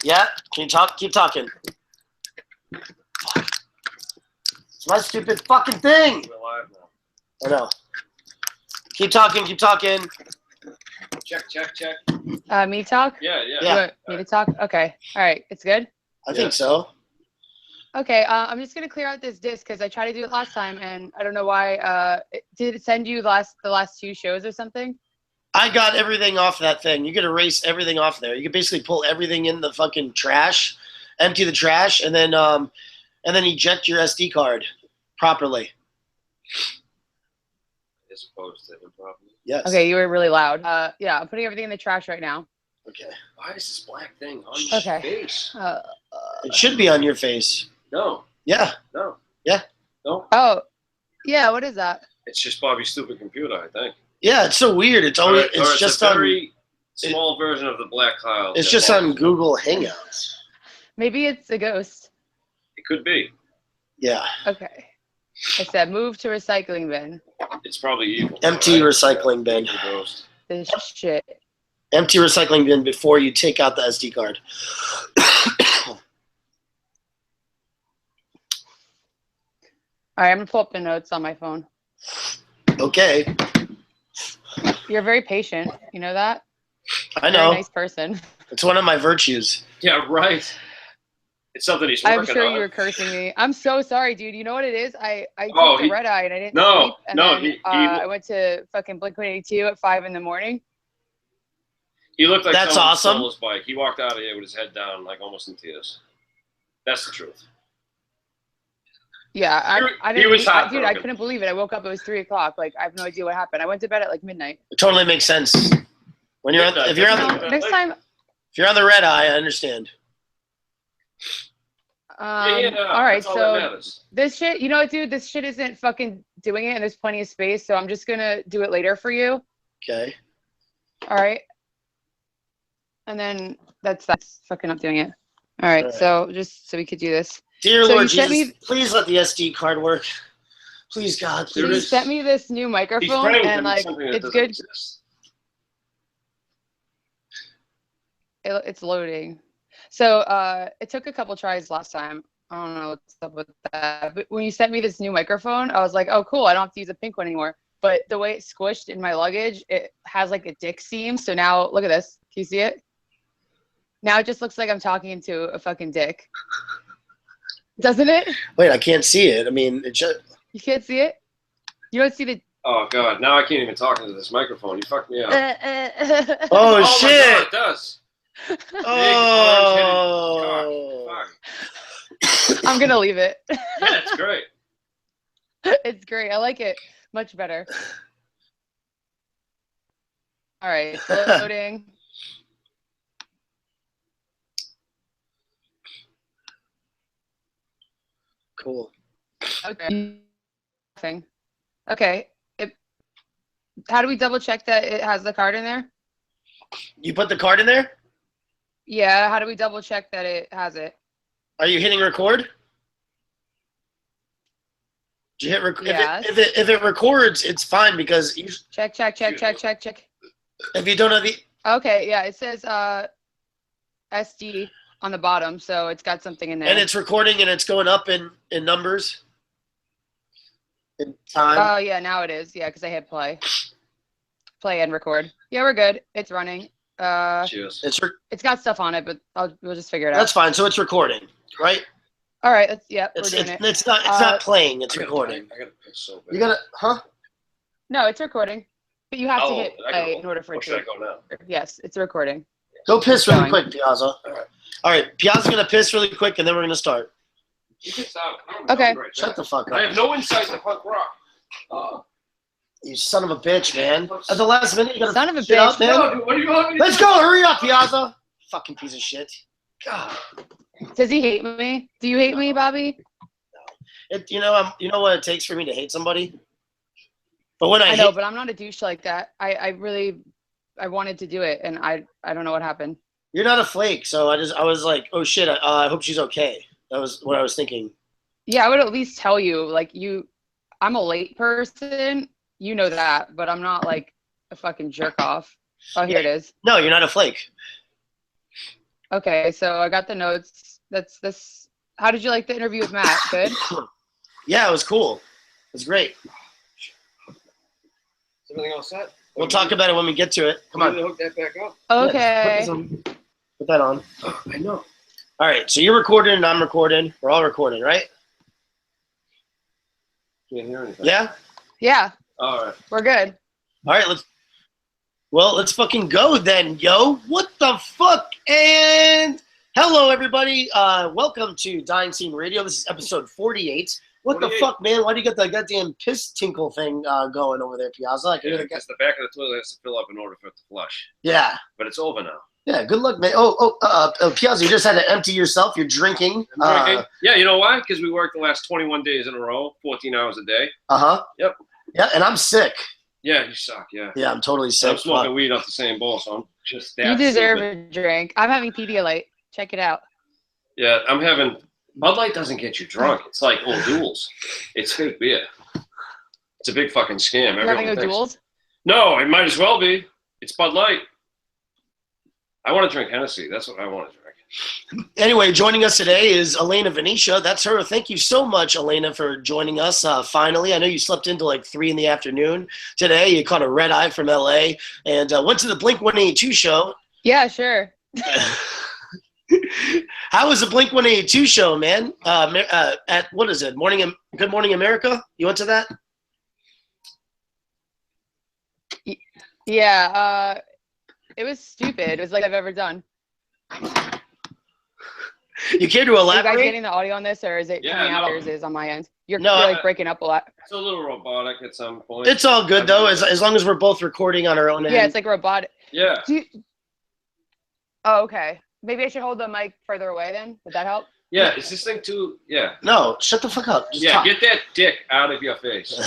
Yeah? Can you talk? Keep talking. It's my stupid fucking thing. We're live now. I know. Keep talking, keep talking. Check. Me talk? Yeah. You want me to talk? Okay. All right. It's good? I think so. Okay. I'm just going to clear out this disc because I tried to do it last time and I don't know why. Did it send you the last 2 shows or something? I got everything off that thing. You could erase everything off there. You could basically pull everything in the fucking trash, empty the trash, and then eject your SD card properly. As opposed to improperly. Yes. Okay, you were really loud. Yeah, I'm putting everything in the trash right now. Okay. Why is this black thing on your face? It should be on your face. No. Yeah. No. Yeah. No. Oh, yeah. What is that? It's just Bobby's stupid computer, I think. Yeah, it's so weird. It's always it's just a very small version of the black cloud. It's just on Google Hangouts. Maybe it's a ghost. It could be. Yeah. Okay. I said move to recycling bin. It's probably evil. Empty recycling bin. This shit. Empty recycling bin before you take out the SD card. All right, I'm gonna pull up the notes on my phone. Okay. You're very patient. You know that? I know. You're a nice person. It's one of my virtues. Yeah, right. It's something he's working on. I'm sure you were cursing me. I'm so sorry, dude. You know what it is? I took the red eye and I didn't sleep. And then, I went to fucking Blink-182 at 5 in the morning. He looked like That's someone awesome. stole his bike. He walked out of here with his head down, like almost in tears. That's the truth. Yeah, I didn't. He was Dude, I couldn't believe it. I woke up. It was 3 o'clock. Like I have no idea what happened. I went to bed at like midnight. It totally makes sense. When you're if you're on the red eye, I understand. All right, so this shit, you know what, dude? This shit isn't fucking doing it, and there's plenty of space. So I'm just gonna do it later for you. Okay. All right. And then that's fucking not doing it. All right. So just so we could do this. Dear so Lord Jesus, please let the SD card work. Please, God, please. You sent me this new microphone, and like it's good. It's loading. So it took a couple tries last time. I don't know what's up with that. But when you sent me this new microphone, I was like, oh, cool. I don't have to use a pink one anymore. But the way it's squished in my luggage, it has like a dick seam. So now look at this. Can you see it? Now it just looks like I'm talking to a fucking dick. Doesn't it? Wait, I can't see it. I mean, it just... You can't see it? You don't see the... Oh, God. Now I can't even talk into this microphone. You fucked me up. Oh, shit. My God, it does. Oh. I'm going to leave it. Yeah, it's great. It's great. I like it much better. All right. Loading. Cool. Okay. Okay. How do we double check that it has the card in there? You put the card in there? Yeah. How do we double check that it has it? Are you hitting record? Did you hit record? Yes. If it records, it's fine because you... Check. If you don't have the... Okay. Yeah. It says SD on the bottom, so it's got something in there. And it's recording and it's going up in numbers? In time? Oh, yeah, now it is. Yeah, because I hit play. Play and record. Yeah, we're good. It's running. Cheers. It's got stuff on it, but we'll just figure it out. That's fine. So it's recording, right? All right. We're doing it. It's not playing. It's recording. I gotta piss so bad. You gotta, huh? No, it's recording. But you have to hit play in order for it to. Should I go now? Yes, it's recording. Go piss really quick, Piazza. All right, Piazza's gonna piss really quick, and then we're gonna start. You can stop. Okay. Shut the fuck up. I have no insight to punk rock. You son of a bitch, man. At the last minute, you gotta son of a shit bitch. out, man. No, dude, what do you want me to Let's go. Hurry up, Piazza. Fucking piece of shit. God. Does he hate me? Do you hate me, Bobby? No. You know what it takes for me to hate somebody? But when I know, but I'm not a douche like that. I wanted to do it, and I don't know what happened. You're not a flake, so I was like, oh shit, I hope she's okay. That was what I was thinking. Yeah, I would at least tell you, like, I'm a late person, you know that, but I'm not like a fucking jerk off. Oh, here it is. No, you're not a flake. Okay, so I got the notes. That's this. How did you like the interview with Matt? Good? Yeah, it was cool. It was great. Is everything all set? We'll talk about it when we get to it. Come on. Hook that back up. Okay. Yeah, put that on. Oh, I know. All right, so you're recording and I'm recording. We're all recording, right? Can't hear anything. Yeah? Yeah, All right. we're good. All right, let's fucking go then, yo. What the fuck? And hello, everybody. Welcome to Dying Scene Radio. This is episode 48. What 48. the fuck, man? Why do you got that goddamn piss tinkle thing going over there, Piazza? I can hear the Because the back of the toilet has to fill up in order for it to flush. Yeah. But it's over now. Yeah, good luck, man. Piazza, you just had to empty yourself. You're drinking. Yeah, you know why? Because we worked the last 21 days in a row, 14 hours a day. Uh-huh. Yep. Yeah, and I'm sick. Yeah, you suck, yeah. Yeah, I'm totally sick. I'm smoking weed off the same bowl, so I'm just that You deserve stupid. a drink. I'm having Pedialyte. Check it out. Yeah, I'm having... Bud Light doesn't get you drunk. It's like old duels. It's fake beer. It's a big fucking scam. You're having O'Doul's? No, it might as well be. It's Bud Light. I want to drink Hennessy. That's what I want to drink. Anyway, joining us today is Elena Venetia. That's her. Thank you so much, Elena, for joining us finally. I know you slept into like 3 in the afternoon today. You caught a red eye from LA and went to the Blink-182 show. Yeah, sure. How was the Blink-182 show, man? At what is it? Good Morning America? You went to that? Yeah, it was stupid. It was like I've ever done. You care to Are you elaborate? guys getting the audio on this, or is it coming out there as is on my end? You're like breaking up a lot. It's a little robotic at some point. It's all good, though, as long as we're both recording on our own end. Yeah, it's like robotic. Yeah. Oh, okay. Maybe I should hold the mic further away then. Would that help? Yeah, is this thing too... Yeah. No, shut the fuck up. Just yeah, talk. get that dick out of your face.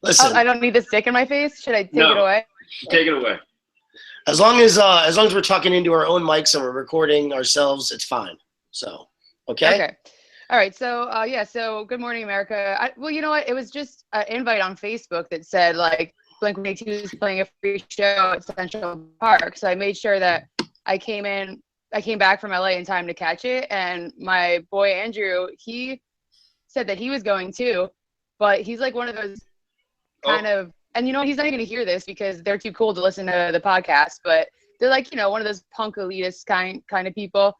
Listen. Oh, I don't need this dick in my face? Should I take it away? Take it away. As long as we're talking into our own mics and we're recording ourselves, it's fine. So, okay? Okay. All right. So, so Good Morning America. Well, you know what? It was just an invite on Facebook that said, like, Blink-182 is playing a free show at Central Park. So I made sure that I came back from LA in time to catch it. And my boy, Andrew, he said that he was going too. But he's like one of those kind of, and you know, he's not even going to hear this because they're too cool to listen to the podcast, but they're like, you know, one of those punk elitist kind of people,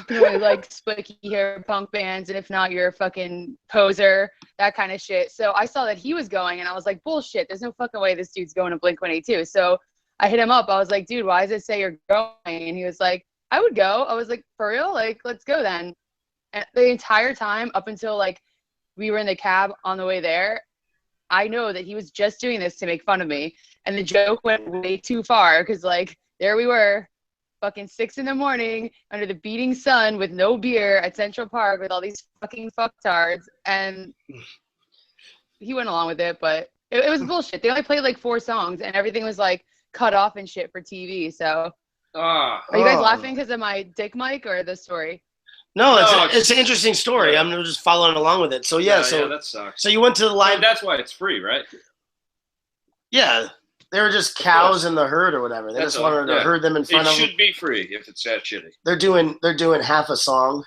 doing like spiky hair punk bands. And if not, you're a fucking poser, that kind of shit. So I saw that he was going and I was like, bullshit, there's no fucking way this dude's going to Blink-182. So I hit him up. I was like, dude, why does it say you're going? And he was like, I would go. I was like, for real? Like, let's go then. And the entire time up until like we were in the cab on the way there, I know that he was just doing this to make fun of me. And the joke went way too far because, like, there we were, fucking 6 in the morning under the beating sun with no beer at Central Park with all these fucking fucktards. And he went along with it, but it was bullshit. They only played like 4 songs and everything was like cut off and shit for TV. So are you guys laughing because of my dick mic or the story? No, it's an interesting story. Yeah. I'm just following along with it. So yeah, that sucks. So you went to the live. That's why it's free, right? Yeah, they were just cows in the herd or whatever. They just wanted to herd them in front of them. It should be free if it's that shitty. They're doing half a song.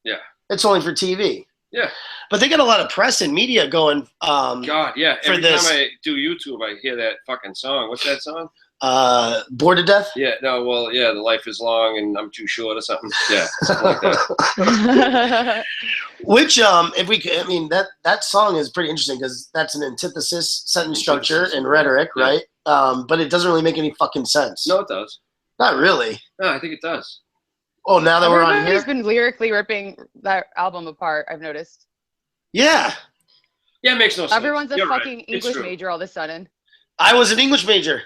Yeah. It's only for TV. Yeah. But they got a lot of press and media going. God, yeah. Every time I do YouTube, I hear that fucking song. What's that song? Bored to Death? Yeah, no, well, yeah, the life is long and I'm too short or something. Yeah, something like that. Which, if we could, I mean, that song is pretty interesting because that's an antithesis, sentence structure, and rhetoric, right? But it doesn't really make any fucking sense. No, it does. Not really. No, I think it does. Oh, now that we're on here? Everybody's been lyrically ripping that album apart, I've noticed. Yeah. Yeah, it makes no sense. Everyone's a fucking English major all of a sudden. I was an English major.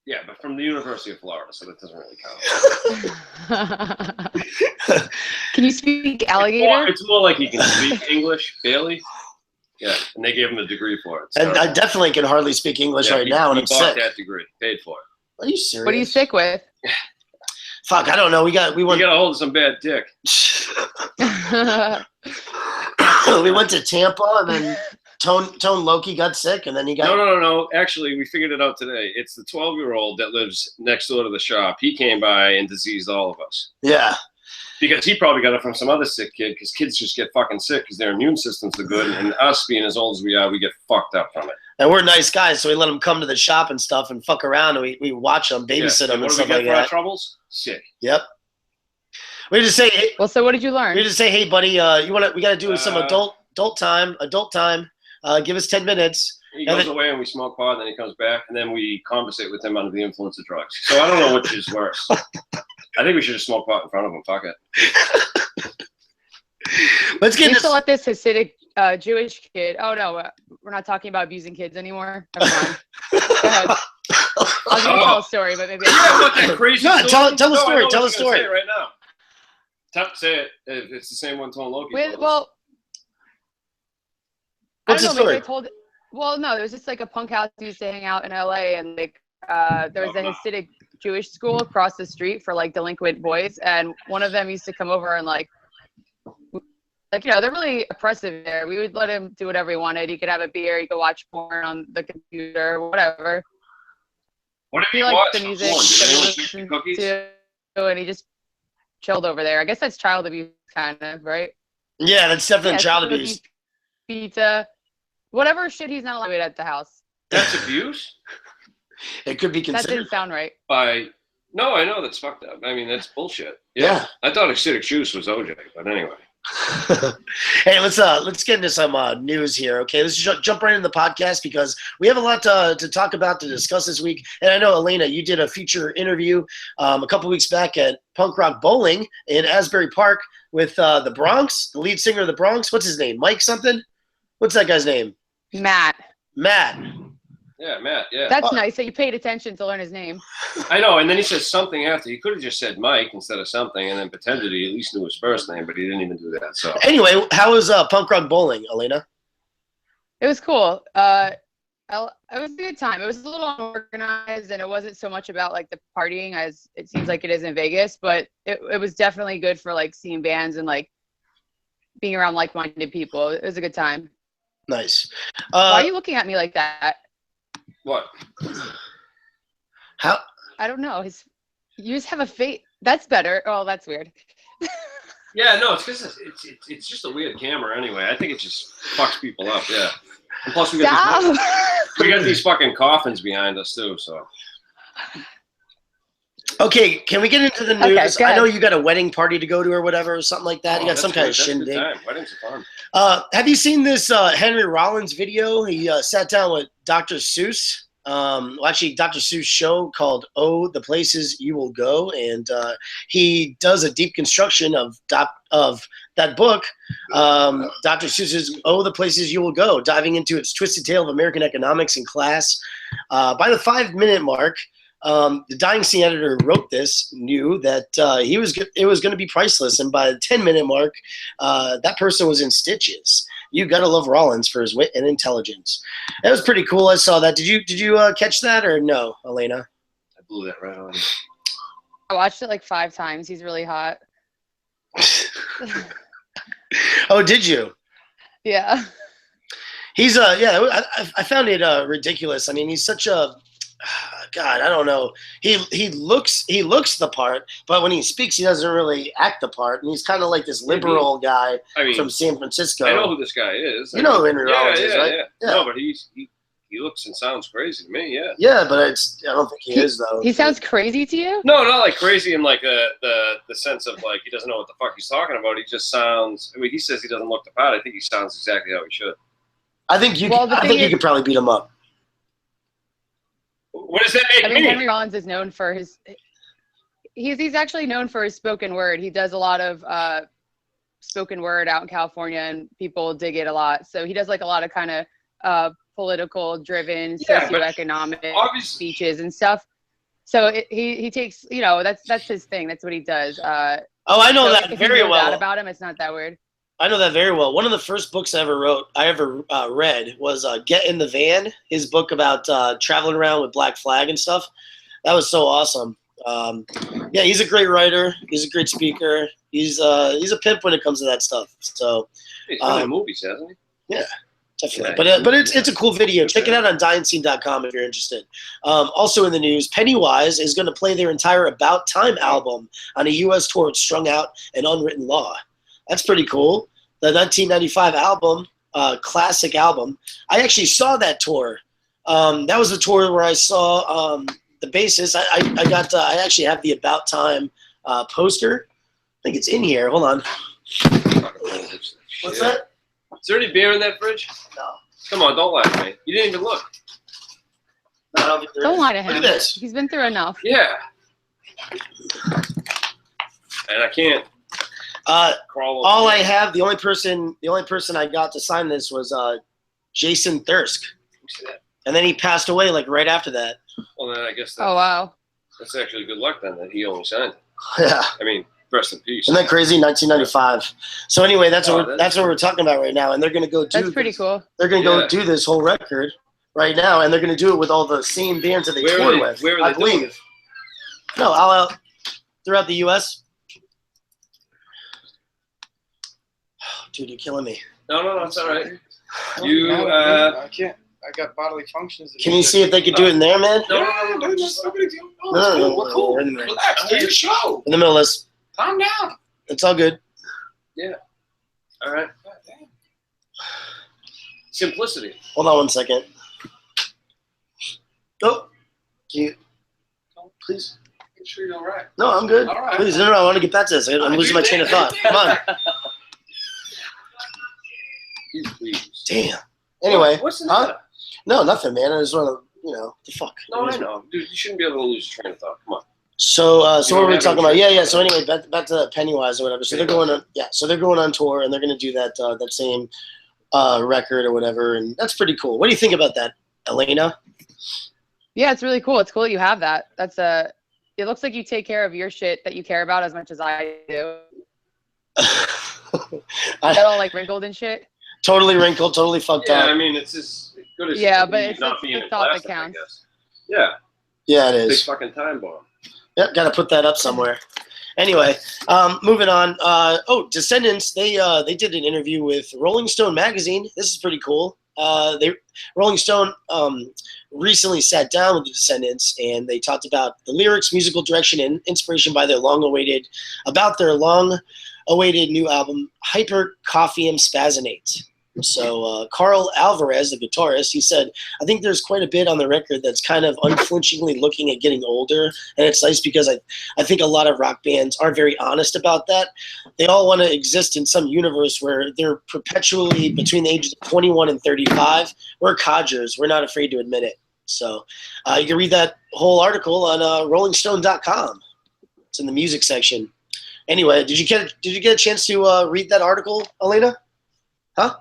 Yeah, but from the University of Florida, so that doesn't really count. Can you speak alligator? It's more like he can speak English, barely. Yeah, and they gave him a degree for it. And I definitely can hardly speak English right now, and I'm sick. He bought that degree, paid for it. Are you serious? What are you sick with? Fuck, I don't know. We got a hold of some bad dick. We went to Tampa and then Tone Loki got sick, and then he got No. Actually, we figured it out today. It's the 12-year-old that lives next door to the shop. He came by and diseased all of us. Yeah. Because he probably got it from some other sick kid, because kids just get fucking sick because their immune systems are good, and us being as old as we are, we get fucked up from it. And we're nice guys, so we let them come to the shop and stuff and fuck around, and we watch them, babysit them, and stuff like that. Our troubles? Sick. Yep. We just say, hey, well, so what did you learn? We just say, hey, buddy, we got to do some adult time. Give us 10 minutes. He goes away and we smoke pot, and then he comes back, and then we conversate with him under the influence of drugs. So I don't know which is worse. I think we should just smoke pot in front of him. Fuck it. Let's get into to let this Hasidic Jewish kid. Oh no, we're not talking about abusing kids anymore. Never mind. Go ahead. I'll tell a story, but maybe. That crazy story? Tell the story. Tell the story right now. Say it. If it's the same one Tone Loki. Well, what's the story? Well, no, there was just like a punk house we used to hang out in LA, and like there was a Hasidic Jewish school across the street for like delinquent boys, and one of them used to come over and like they're really oppressive there. We would let him do whatever he wanted. He could have a beer, he could watch porn on the computer, whatever. What he liked the music and he just chilled over there. I guess that's child abuse, kind of, right? Yeah, that's definitely child abuse. Pizza, whatever shit he's not allowed to eat at the house. That's abuse? It could be considered. That didn't sound right. No, I know that's fucked up. I mean, that's bullshit. Yeah. I thought acidic juice was OJ, but anyway. Hey, let's get into some news here, okay? Let's jump right into the podcast because we have a lot to talk about, to discuss this week. And I know, Elena, you did a feature interview a couple weeks back at Punk Rock Bowling in Asbury Park with the Bronx, the lead singer of the Bronx. What's his name? Mike something? What's that guy's name? Matt. Yeah, Matt, yeah. That's nice that you paid attention to learn his name. I know, and then he says something after. He could have just said Mike instead of something and then pretended he at least knew his first name, but he didn't even do that. So anyway, how was Punk Rock Bowling, Elena? It was cool. It was a good time. It was a little unorganized, and it wasn't so much about like the partying as it seems like it is in Vegas, but it was definitely good for like seeing bands and like being around like-minded people. It was a good time. Nice. Why are you looking at me like that? What? How? I don't know. You just have a face. That's better. Oh, that's weird. Yeah, no, it's because it's just a weird camera anyway. I think it just fucks people up. Yeah. And plus we got these fucking coffins behind us too. So. Okay, can we get into the news? Okay, I know you got a wedding party to go to or whatever, or something like that. You got some kind of shindig. Weddings are fun. Have you seen this Henry Rollins video? He sat down with Dr. Seuss. Actually, Dr. Seuss' show called "Oh, the Places You Will Go," and he does a deep construction of that book, Dr. Seuss's "Oh, the Places You Will Go," diving into its twisted tale of American economics and class. By the 5-minute mark, the dying scene editor who wrote this knew that it was going to be priceless, and by the 10-minute mark, that person was in stitches. You gotta love Rollins for his wit and intelligence. That was pretty cool. I saw that. Did you catch that or no, Elena? I blew that right on. I watched it like 5 times. He's really hot. Oh, did you? Yeah. He's I found it ridiculous. I mean, he's such a God, I don't know. He looks the part, but when he speaks, he doesn't really act the part. And he's kind of like this liberal guy from San Francisco. I know who this guy is. You know who Henry Rollins is, right? Yeah. No, but he looks and sounds crazy to me. Yeah. Yeah, but I don't think he is though. He sounds crazy to you? No, not like crazy in like the sense of like he doesn't know what the fuck he's talking about. He just sounds. I mean, he says he doesn't look the part. I think he sounds exactly how he should. I think you could probably beat him up. What does that make me? Henry Rollins is known for he's actually known for his spoken word. He does a lot of spoken word out in California, and people dig it a lot. So he does like a lot of kind of political driven, socioeconomic speeches and stuff. So he takes, that's his thing. That's what he does. I know that very well. About him, it's not that weird. I know that very well. One of the first books I ever read was Get in the Van, his book about traveling around with Black Flag and stuff. That was so awesome. Yeah, he's a great writer. He's a great speaker. He's a pimp when it comes to that stuff. So he's been in movies, hasn't he? Yeah, Definitely. Yeah. But it's a cool video. Check it out on DyeandScene.com if you're interested. Also in the news, Pennywise is going to play their entire About Time album on a U.S. tour of Strung Out and Unwritten Law. That's pretty cool. The 1995 album, classic album. I actually saw that tour. That was the tour where I saw the bassist. I actually have the About Time poster. I think it's in here. Hold on. What's that? Is there any beer in that fridge? No. Come on, don't lie to me. You didn't even look. No, Don't lie to him. Look at this. He's been through enough. Yeah. And I can't crawl over. The only person I got to sign this was Jason Thirsk. And then he passed away like right after that. Well, then I guess Oh, wow. that's actually good luck then that he only signed it. Yeah. I mean, rest in peace. Isn't that crazy? 1995. So anyway, that's what we're talking about right now, and they're gonna go do. That's pretty cool. They're gonna go do this whole record right now, and they're gonna do it with all the same bands that they toured with. Where are I they doing believe. it? No, all out throughout the U.S. Dude, you're killing me. No, it's all right. I can't. I got bodily functions. Can you see if they could do it in there, man? No, just no big deal. No, We're cool. we're in there. Relax. Do your show. In the middle of this. Calm down. It's all good. All right. God damn. Simplicity. Hold on one second. Oh, can you please? Make sure you're all right. No, I'm good. All right. Please, no, I want to get back to this. I'm losing my train of thought. Come on. Please. Damn. Anyway, What's the huh? No, nothing, man. I just want to, the fuck. No, I know. Dude, you shouldn't be able to lose your train of thought. Come on. So what were we have talking any about? train of Yeah. thought. So anyway, back to Pennywise or whatever. So they're going on. Yeah. So they're going on tour and they're going to do that same record or whatever, and that's pretty cool. What do you think about that, Elena? Yeah, it's really cool. It's cool that you have that. It looks like you take care of your shit that you care about as much as I do. That all like wrinkled and shit. Totally wrinkled, totally fucked Yeah, up. I mean, it's as good as but it's not the being in thought that plastic, I counts. guess. Yeah, Yeah, it big is. fucking time bomb. Yep, got to put that up somewhere. Anyway, moving on. Descendants. They did an interview with Rolling Stone magazine. This is pretty cool. Rolling Stone recently sat down with the Descendants and they talked about the lyrics, musical direction, and inspiration by their long-awaited new album, Hypercophium Spazzinate. So Carl Alvarez, the guitarist, he said, I think there's quite a bit on the record that's kind of unflinchingly looking at getting older. And it's nice because I think a lot of rock bands are very honest about that. They all want to exist in some universe where they're perpetually between the ages of 21 and 35. We're codgers. We're not afraid to admit it. So you can read that whole article on rollingstone.com. It's in the music section. Anyway, did you get a chance to read that article, Elena? Huh?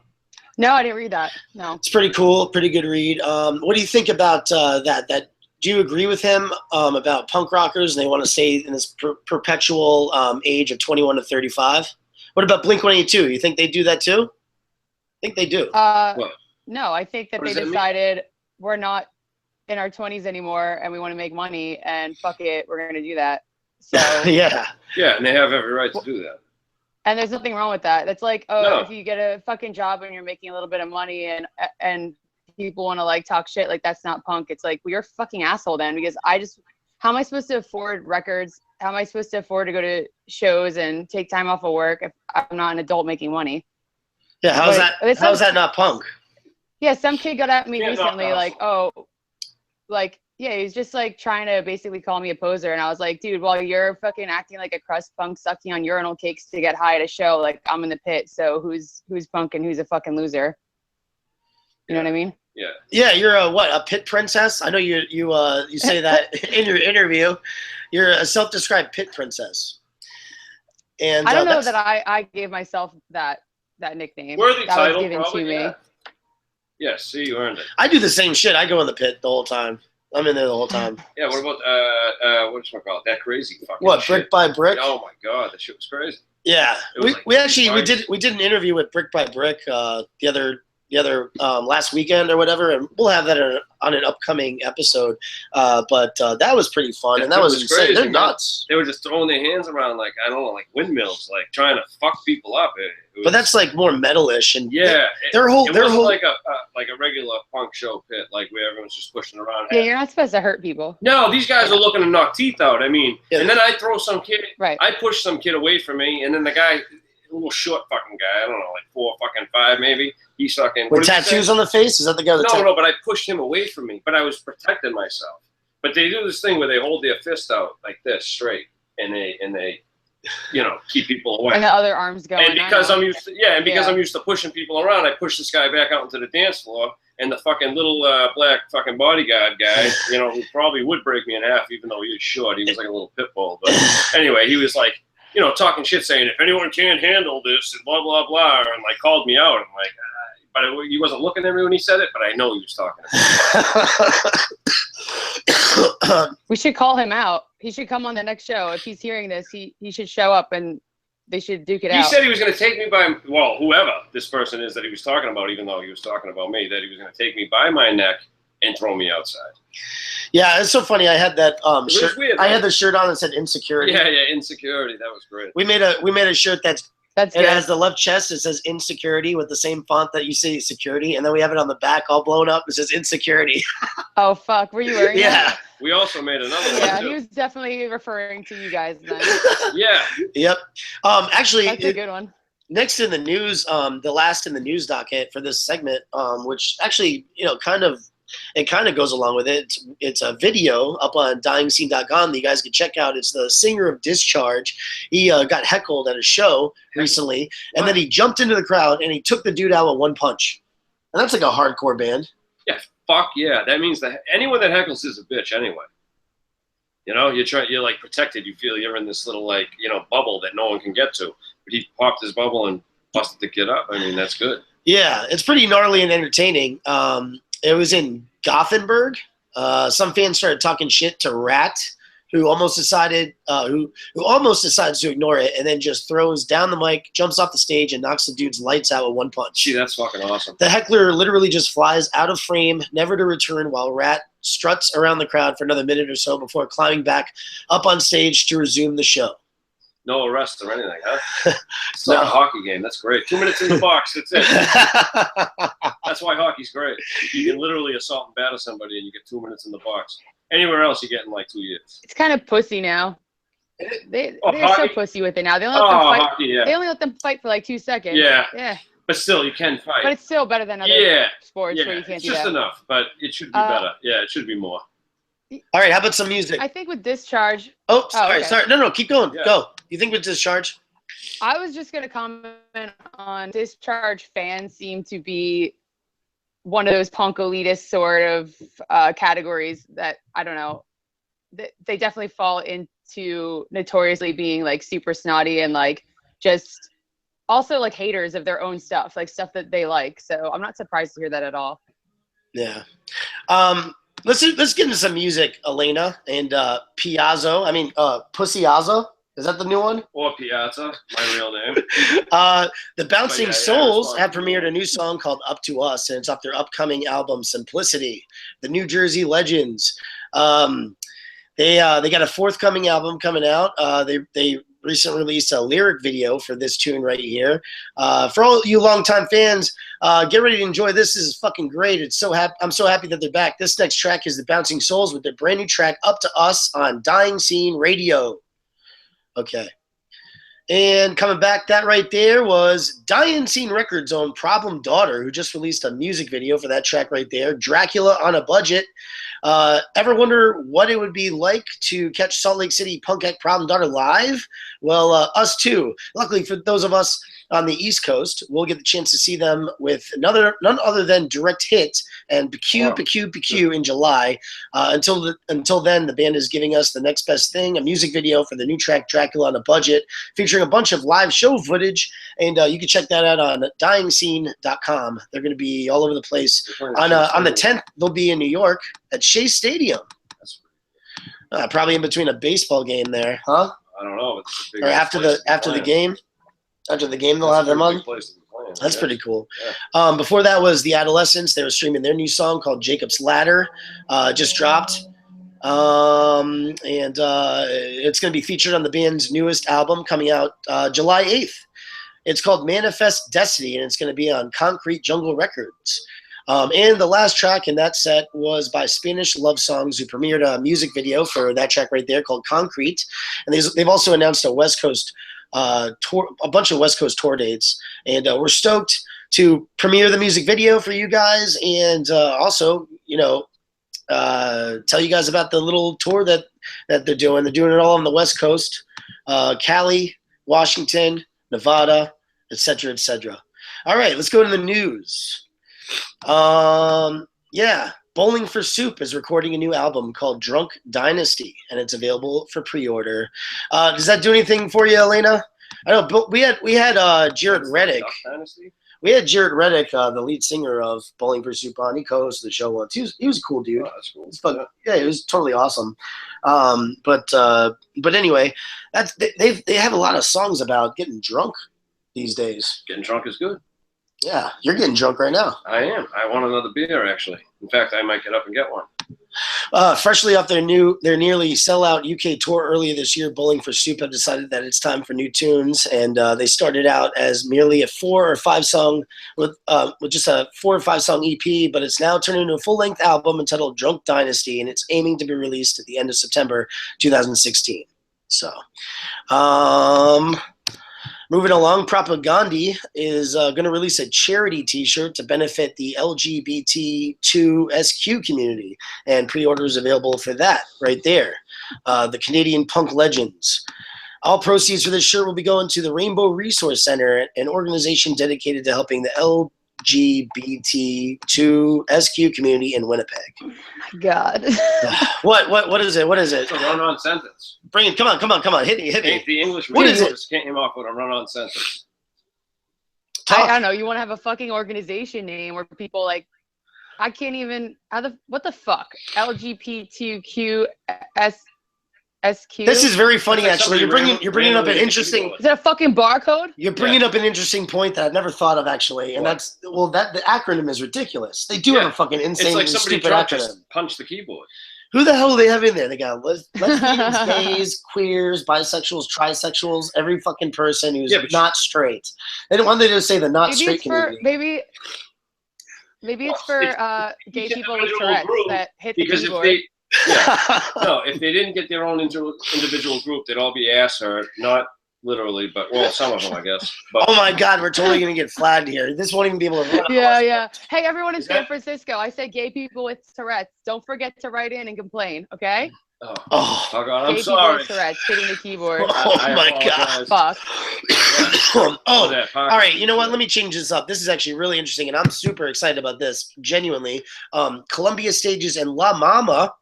No, I didn't read that. No. It's pretty cool, pretty good read. What do you think about that? Do you agree with him about punk rockers and they want to stay in this perpetual age of 21 to 35? What about Blink-182? You think they do that too? I think they do. What? No, I think that What they does that mean? decided we're not in our 20s anymore and we want to make money and fuck it, we're going to do that. So Yeah. Yeah, and they have every right to do that. And there's nothing wrong with that. That's like, No. if you get a fucking job and you're making a little bit of money and people want to like talk shit, like that's not punk. It's like, well, you're a fucking asshole then, because how am I supposed to afford records? How am I supposed to afford to go to shows and take time off of work if I'm not an adult making money? Yeah, how's that not punk? Yeah, some kid got at me Yeah, recently, not yeah, he's just like trying to basically call me a poser, and I was like, dude, while you're fucking acting like a crust punk sucking on urinal cakes to get high at a show, like I'm in the pit, so who's punk and who's a fucking loser? You know what I mean? Yeah. Yeah, you're a pit princess? I know you say that in your interview. You're a self-described pit princess. And I don't know that I gave myself that nickname. Worthy that title, was given probably, to me. yeah. Yeah, see, you earned it. I do the same shit. I go in the pit the whole time. I'm in there the whole time. Yeah, what about, whatchamacallit, that crazy fucking What, shit. Brick by Brick? Oh my god, that shit was crazy. Yeah, It was we like actually twice. we did an interview with Brick by Brick the last weekend or whatever, and we'll have that on an upcoming episode. But that was pretty fun, and that was insane. Crazy, They're man. nuts. They were just throwing their hands around like, I don't know, like windmills, like trying to fuck people up. But that's like more metalish, and yeah, their whole like a regular punk show pit, like where everyone's just pushing around. Yeah, you're not supposed to hurt people. No, these guys are looking to knock teeth out. I mean, and then I throw some kid. Right. I push some kid away from me, and then the guy, a little short fucking guy, I don't know, like 4 fucking 5 maybe. He's fucking with tattoos on the face. Is that the guy? No, but I pushed him away from me. But I was protecting myself. But they do this thing where they hold their fist out like this straight, and they keep people away. And the other arms going. And because I'm used to pushing people around, I push this guy back out into the dance floor, and the fucking little black fucking bodyguard guy, who probably would break me in half, even though he was short. He was like a little pit bull. But anyway, he was like, talking shit, saying, if anyone can't handle this, and blah, blah, blah, and like called me out. I'm like, but he wasn't looking at me when he said it, but I know he was talking about me. We should call him out. He should come on the next show. If he's hearing this, he should show up and they should duke it out. He said he was going to take me by, well, whoever this person is that he was talking about, even though he was talking about me, that he was going to take me by my neck and throw me outside. Yeah, it's so funny. I had that shirt. Weird, I had the shirt on that said insecurity. Yeah, insecurity. That was great. We made a shirt that's good. It has the left chest. It says insecurity with the same font that you see security, and then we have it on the back all blown up. It says insecurity. Oh fuck! Were you wearing that? We also made another one. Yeah, too. he was definitely referring to you guys then. Yeah. Yep. Actually, that's a good one. Next in the news, the last in the news docket for this segment, which actually, kind of goes along with it. It's a video up on dyingscene.com that you guys can check out. It's the singer of Discharge. He got heckled at a show recently, and then he jumped into the crowd and he took the dude out with one punch. And that's like a hardcore band. Yeah, fuck yeah. That means that anyone that heckles is a bitch anyway. You're like protected. You feel you're in this little bubble that no one can get to. But he popped his bubble and busted the kid up. I mean, that's good. Yeah, it's pretty gnarly and entertaining. It was in Gothenburg. Some fans started talking shit to Rat, who almost decided to ignore it, and then just throws down the mic, jumps off the stage, and knocks the dude's lights out with one punch. Gee, that's fucking awesome. The heckler literally just flies out of frame, never to return, while Rat struts around the crowd for another minute or so before climbing back up on stage to resume the show. No arrests or anything, huh? It's like a hockey game. That's great. 2 minutes in the box. That's it. That's why hockey's great. You can literally assault and batter somebody and you get 2 minutes in the box. Anywhere else, you get in like 2 years. It's kind of pussy now. They're so pussy with it now. They only let them fight. Hockey, yeah. They only let them fight for like 2 seconds. Yeah. Yeah. But still, you can fight. But it's still better than other sports where you can't it's do just that. enough, but it should be better. Yeah, it should be more. All right, how about some music? I think with Discharge. Oh, sorry, okay. sorry. No, keep going. Yeah. Go. You think with Discharge? I was just going to comment on Discharge fans seem to be one of those punk elitist sort of categories that, I don't know, they definitely fall into notoriously being like super snotty and like just also like haters of their own stuff, like stuff that they like. So I'm not surprised to hear that at all. Yeah. Let's get into some music, Elena, and Piazzo. I mean, Pussiazzo. Is that the new one? Or Piazza, my real name. The Bouncing Souls have premiered a new song called Up to Us, and it's off their upcoming album Simplicity. The New Jersey Legends. They got a forthcoming album coming out. They recently released a lyric video for this tune right here. For all you longtime fans, get ready to enjoy this. This is fucking great. I'm so happy that they're back. This next track is the Bouncing Souls with their brand new track Up to Us on Dying Scene Radio. Okay. And coming back, that right there was Dying Scene Records' own Problem Daughter, who just released a music video for that track right there, Dracula on a Budget. Ever wonder what it would be like to catch Salt Lake City punk act Problem Daughter live? Well, us too. Luckily for those of us on the East Coast, we'll get the chance to see them with none other than Direct Hit and PQ in July. Until then, the band is giving us the next best thing, a music video for the new track Dracula on a Budget, featuring a bunch of live show footage, and you can check that out on dyingscene.com. They're going to be all over the place. On the 10th, they'll be in New York at Shea Stadium. Probably in between a baseball game there, huh? I don't know. Or after the game. After the game, they'll have them on. That's pretty cool. Yeah. Before that was The Adolescents. They were streaming their new song called Jacob's Ladder. Just dropped. And it's going to be featured on the band's newest album coming out July 8th. It's called Manifest Destiny, and it's going to be on Concrete Jungle Records. And the last track in that set was by Spanish Love Songs, who premiered a music video for that track right there called Concrete. And they've also announced a West Coast tour, a bunch of West Coast tour dates. And we're stoked to premiere the music video for you guys, and also, tell you guys about the little tour that they're doing. They're doing it all on the West Coast, Cali, Washington, Nevada, etc., etc. All right, let's go to the news. Bowling for Soup is recording a new album called Drunk Dynasty, and it's available for pre-order. Does that do anything for you, Elena? I know we had Jared Reddick. We had Jared Reddick, the lead singer of Bowling for Soup, on. He co-hosted the show once. He was a cool dude. Oh, that's cool. It was totally awesome. But anyway, they have a lot of songs about getting drunk these days. Getting drunk is good. Yeah, you're getting drunk right now. I am. I want another beer, actually. In fact, I might get up and get one. Freshly off their nearly sellout UK tour earlier this year, Bowling for Soup have decided that it's time for new tunes, and they started out as merely a 4 or 5 song with just a 4 or 5 song EP, but it's now turned into a full-length album entitled Drunk Dynasty, and it's aiming to be released at the end of September 2016. So, moving along, Propagandhi is going to release a charity T-shirt to benefit the LGBTQ community, and pre-orders available for that right there. The Canadian punk legends. All proceeds for this shirt will be going to the Rainbow Resource Center, an organization dedicated to helping the LGBTQ community in Winnipeg. Oh my God. What is it? What is it? It's a run-on sentence. Bring it. Come on. Hit me. The English what is it? Came off with a run-on sentence. I don't know. You want to have a fucking organization name where people like, I can't even, what the fuck? LGBTQSQ. This is very funny, actually. You're bringing up an interesting. Is it a fucking barcode? You're bringing up an interesting point that I've never thought of, actually, and that the acronym is ridiculous. They do have a fucking insane, it's like stupid acronym. Just punch the keyboard. Who the hell do they have in there? They got lesbians, gays, queers, bisexuals, trisexuals, every fucking person who's not straight. They don't want to just say the not straight community. Maybe it's for gay people with Tourette's that hit the keyboard. If they didn't get their own individual group, they'd all be ass hurt. Not literally, but some of them, I guess. But, oh my God, we're totally gonna get flagged here. This won't even be able to run. Yeah. Hey, everyone in San Francisco, I said gay people with Tourette's. Don't forget to write in and complain, okay? Oh God, I'm gay sorry. People with Tourette's hitting the keyboard. Oh my God. Fuck. All right. You know what? Let me change this up. This is actually really interesting, and I'm super excited about this. Genuinely, Columbia Stages and La Mama.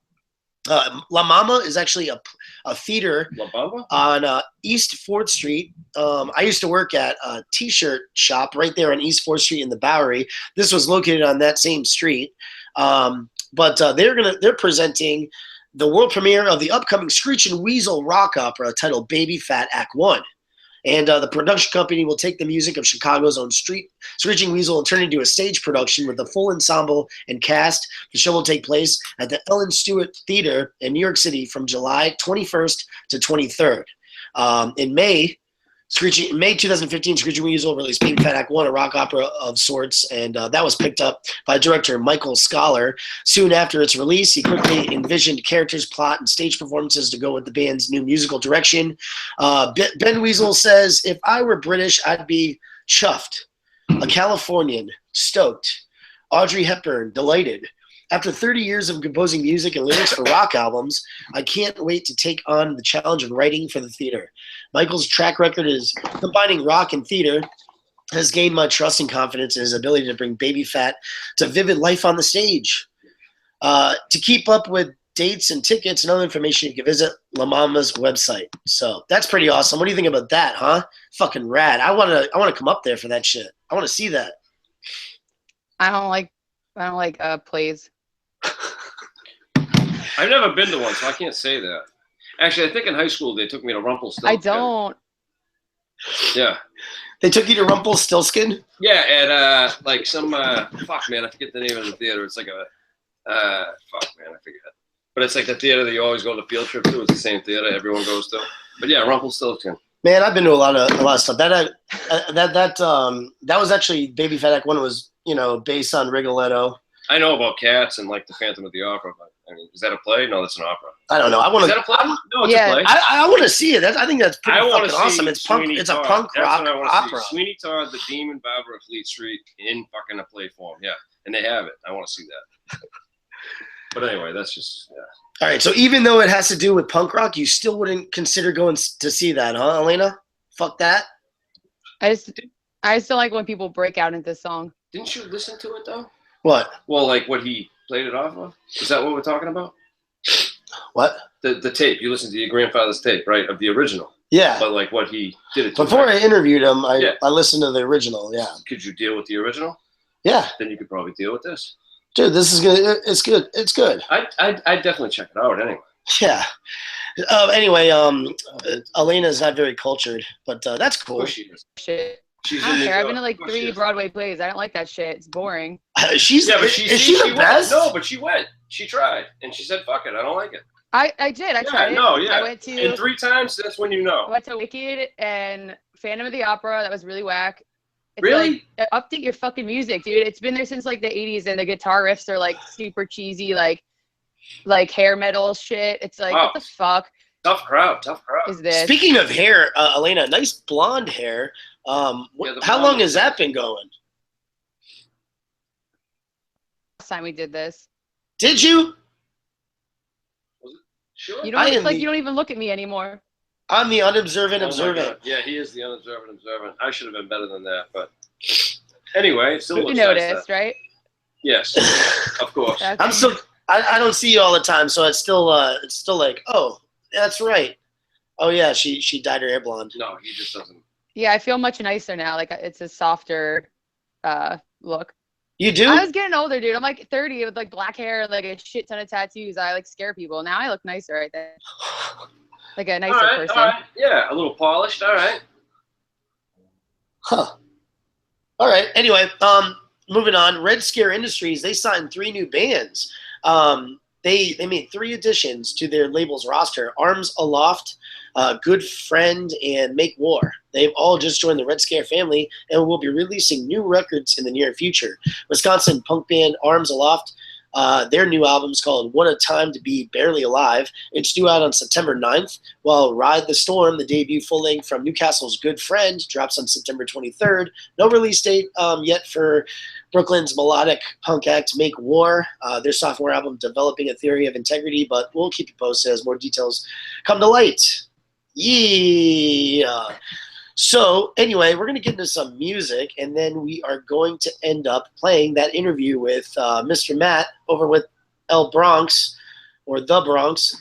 La Mama is actually a theater on East 4th Street. I used to work at a T-shirt shop right there on East 4th Street in the Bowery. This was located on that same street. But they're presenting the world premiere of the upcoming Screech and Weasel rock opera titled Baby Fat Act 1. And the production company will take the music of Chicago's own Screeching Weasel and turn it into a stage production with a full ensemble and cast. The show will take place at the Ellen Stewart Theater in New York City from July 21st to 23rd. In May 2015, Screeching Weasel released Baby Fat Act 1, a rock opera of sorts, and that was picked up by director Michael Scholar. Soon after its release, he quickly envisioned characters, plot, and stage performances to go with the band's new musical direction. Ben Weasel says, "If I were British, I'd be chuffed. A Californian, stoked. Audrey Hepburn, delighted. After 30 years of composing music and lyrics for rock albums, I can't wait to take on the challenge of writing for the theater. Michael's track record is combining rock and theater has gained my trust and confidence in his ability to bring Baby Fat to vivid life on the stage. To keep up with dates and tickets and other information, you can visit La Mama's website." So that's pretty awesome. What do you think about that, huh? Fucking rad. I want to come up there for that shit. I want to see that. I don't like plays. I've never been to one, so I can't say that. Actually, I think in high school they took me to Rumpelstiltskin. I don't. Yeah. They took you to Rumpelstiltskin? Yeah, at like some fuck man, I forget the name of the theater. It's like a fuck man, I forget. But it's like the theater that you always go on the field trip to. It's the same theater everyone goes to. But yeah, Rumpelstiltskin. Man, I've been to a lot of stuff. That was actually Baby Fat Act when it was, based on Rigoletto. I know about Cats and like the Phantom of the Opera, but I mean, is that a play? No, that's an opera. I don't know. Is that a play? No, it's a play. I want to see it. I think that's pretty fucking awesome. It's punk. Sweeney It's a Todd. punk That's rock what I wanna opera. See. Sweeney Todd, the Demon Barber of Fleet Street, in fucking a play form. Yeah, and they have it. I want to see that. But anyway, that's just All right. So even though it has to do with punk rock, you still wouldn't consider going to see that, huh, Elena? Fuck that. I just don't like when people break out into song. Didn't you listen to it though? What? Well, like what he played it off of. Is that what we're talking about? What? The tape. You listened to your grandfather's tape, right, of the original. Yeah. But like what he did it to. Before right? I interviewed him, I listened to the original. Yeah. Could you deal with the original? Yeah. Then you could probably deal with this. Dude, this is good. It's good. It's good. I'd definitely check it out anyway. Yeah. Anyway, Elena's not very cultured, but that's cool. Shit. She's I don't in care. I've been the- to like of course 3 she is. Broadway plays. I don't like that shit. It's boring. Is Yeah, but she the went. best? No, but she went. She tried, and she said, "Fuck it, I don't like it." I did. I tried it. No, yeah. I went to And 3 times, that's when you know. I went to Wicked and Phantom of the Opera. That was really whack. It's Really? Like, update your fucking music, dude. It's been there since like the 80s, and the guitar riffs are like super cheesy, like hair metal shit. It's like, Wow. what the fuck Tough crowd. is this? Speaking of hair, Elena, nice blonde hair. the How blonde long is has that been going? Last time we did this, Did you? Sure. you don't. It's like you don't even look at me anymore. I'm the unobservant Oh my observant. God. Yeah, he is the unobservant observant. I should have been better than that, but anyway, it still You looks nice, noticed, right? Yes, of course. That's- I'm still. I don't see you all the time, so it's still like, oh, that's right. Oh yeah, she dyed her hair blonde. No, he just doesn't. Yeah, I feel much nicer now. Like it's a softer look. You do? I was getting older, dude. I'm like 30 with like black hair, like a shit ton of tattoos. I like scare people. Now I look nicer, right there. Like a nicer person. All right. Yeah, a little polished. All right. Huh. All right. Anyway, moving on. Red Scare Industries, they signed 3 new bands. They made 3 additions to their label's roster: Arms Aloft, Good Friend, and Make War. They've all just joined the Red Scare family and will be releasing new records in the near future. Wisconsin punk band Arms Aloft, their new album is called What a Time to Be Barely Alive. It's due out on September 9th, while Ride the Storm, the debut full-length from Newcastle's Good Friend, drops on September 23rd. No release date yet for Brooklyn's melodic punk act Make War, their sophomore album Developing a Theory of Integrity, but we'll keep you posted as more details come to light. Yeah. So anyway, we're going to get into some music, and then we are going to end up playing that interview with Mr. Matt over with Bronx, or The Bronx.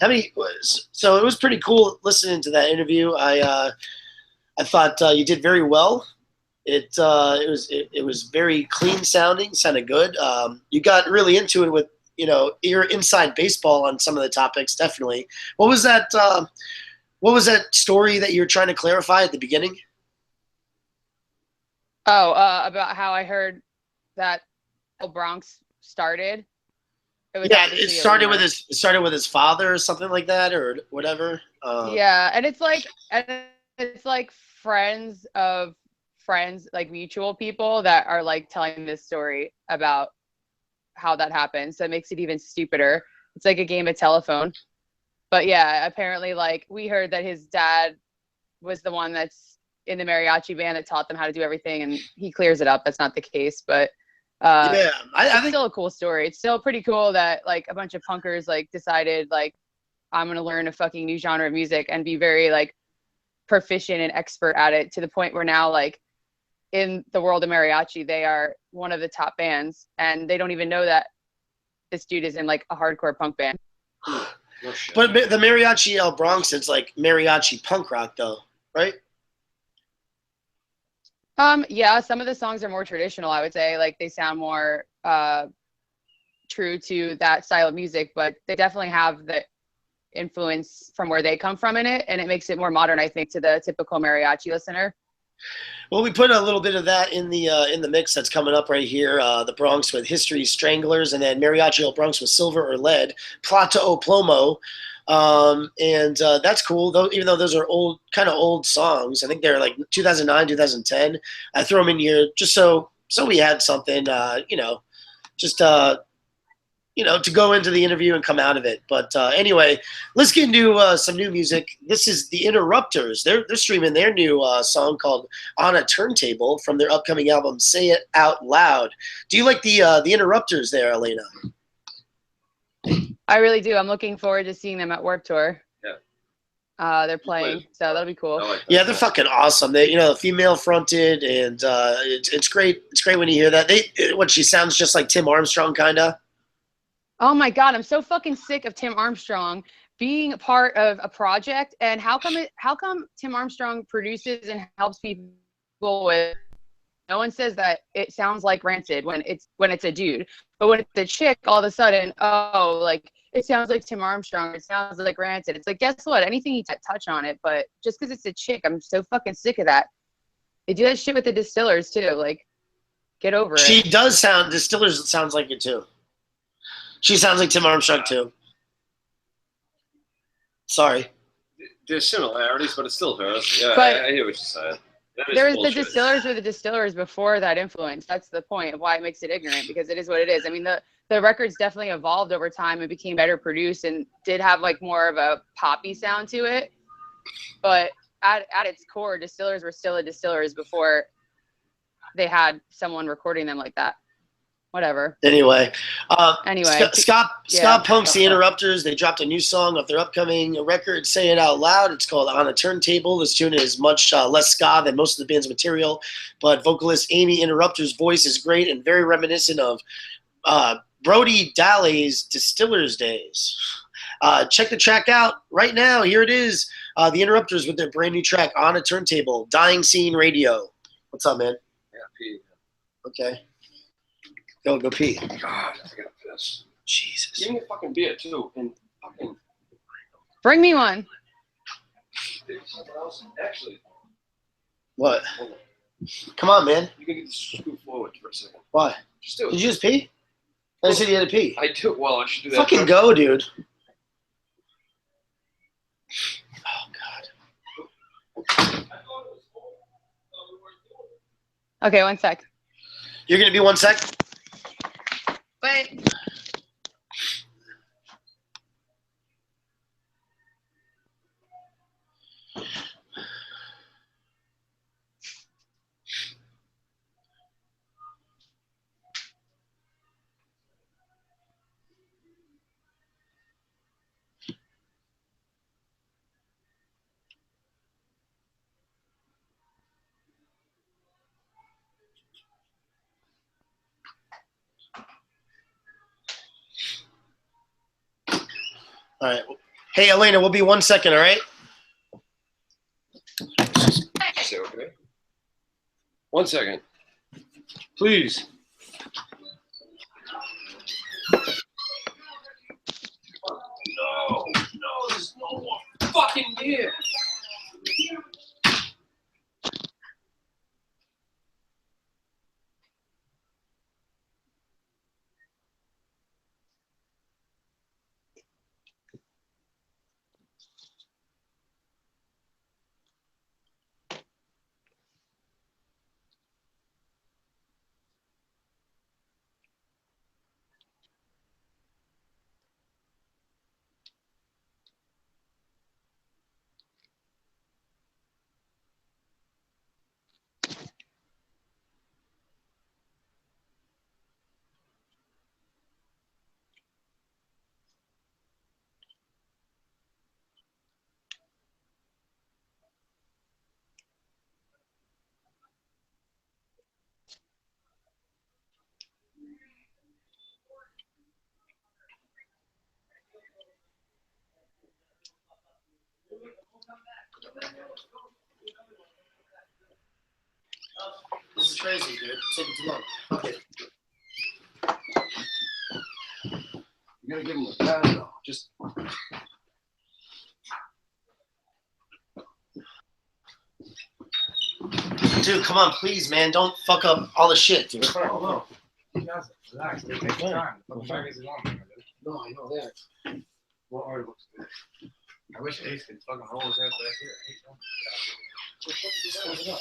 So it was pretty cool listening to that interview. I thought you did very well. It was very clean sounding, sounded good. You got really into it with your inside baseball on some of the topics. Definitely. What was that story that you were trying to clarify at the beginning? Oh, about how I heard that Bronx started. It started with his father or something like that, or whatever. Yeah, and it's like friends of friends, like mutual people that are like telling this story about how that happened. So it makes it even stupider. It's like a game of telephone. But yeah, apparently, like, we heard that his dad was the one that's in the mariachi band that taught them how to do everything, and he clears it up. That's not the case, but I it's think still a cool story. It's still pretty cool that like a bunch of punkers like decided like, I'm gonna learn a fucking new genre of music and be very like proficient and expert at it, to the point where now, like, in the world of mariachi, they are one of the top bands, and they don't even know that this dude is in like a hardcore punk band. No shit. But the Mariachi El Bronx, it's like mariachi punk rock, though, right? Yeah, some of the songs are more traditional, I would say. Like, they sound more true to that style of music, but they definitely have the influence from where they come from in it, and it makes it more modern, I think, to the typical mariachi listener. Well, we put a little bit of that in the mix that's coming up right here. The Bronx with History Stranglers, and then Mariachi El Bronx with Silver or Lead, Plata o Plomo, and that's cool. Though, even though those are kind of old songs, I think they're like 2009, 2010. I throw them in here just so we had something, just to go into the interview and come out of it. But anyway, let's get into some new music. This is the Interrupters. They're streaming their new song called "On a Turntable" from their upcoming album "Say It Out Loud." Do you like the Interrupters there, Elena? I really do. I'm looking forward to seeing them at Warped Tour. Yeah. They're playing, so that'll be cool. Like yeah, they're fucking awesome. They, female fronted, and it's great. It's great when you hear that. She sounds just like Tim Armstrong, kinda. Oh my God, I'm so fucking sick of Tim Armstrong being a part of a project. And how come Tim Armstrong produces and helps people with? No one says that it sounds like Rancid when it's a dude, but when it's a chick, all of a sudden, like it sounds like Tim Armstrong. It sounds like Rancid. It's like, guess what? Anything you touch on it, but just because it's a chick, I'm so fucking sick of that. They do that shit with the Distillers too. Like, get over it. She does sound. Distillers sounds like it too. She sounds like Tim Armstrong too. Sorry. There's similarities, but it's still her. Yeah, But I hear what you're saying. There's the Distillers were the Distillers before that influence. That's the point of why it makes it ignorant, because it is what it is. I mean, the records definitely evolved over time and became better produced and did have like more of a poppy sound to it. But at its core, Distillers were still a Distillers before they had someone recording them like that. Whatever. Anyway, Scott Punk's The Interrupters. They dropped a new song off their upcoming record, Say It Out Loud. It's called On a Turntable. This tune is much less ska than most of the band's material, but vocalist Amy Interrupter's voice is great and very reminiscent of Brody Daly's Distillers days. Check the track out right now. Here it is. The Interrupters with their brand new track, On a Turntable, Dying Scene Radio. What's up, man? Yeah, Pete. Okay. Go pee. God, I gotta piss. Jesus. Give me a fucking beer too, and fucking. Bring me one. Something else. Actually. What? Come on, man. You can get this scoot forward for a second. Why? Just do it. Did you just pee? I said you had to pee. I do. Well, I should do that. Fucking go, dude. Oh God. Okay, 1 sec. You're gonna be 1 sec. Wait. All right. Hey, Elena, we'll be 1 second, all right? Say okay. 1 second. Please. No, there's no more fucking beer. This is crazy, dude. It's taking too long. Okay. You gotta give him a pad though. Just. Dude, come on, please, man. Don't fuck up all the shit, dude. Oh, no. Relax. Take your time. The fucking is long, dude. No, I know that. What art looks good? I wish Ace could fucking roll his ass back here. I hate him.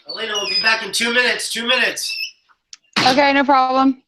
Elena, we'll be back in 2 minutes. 2 minutes. Okay, no problem.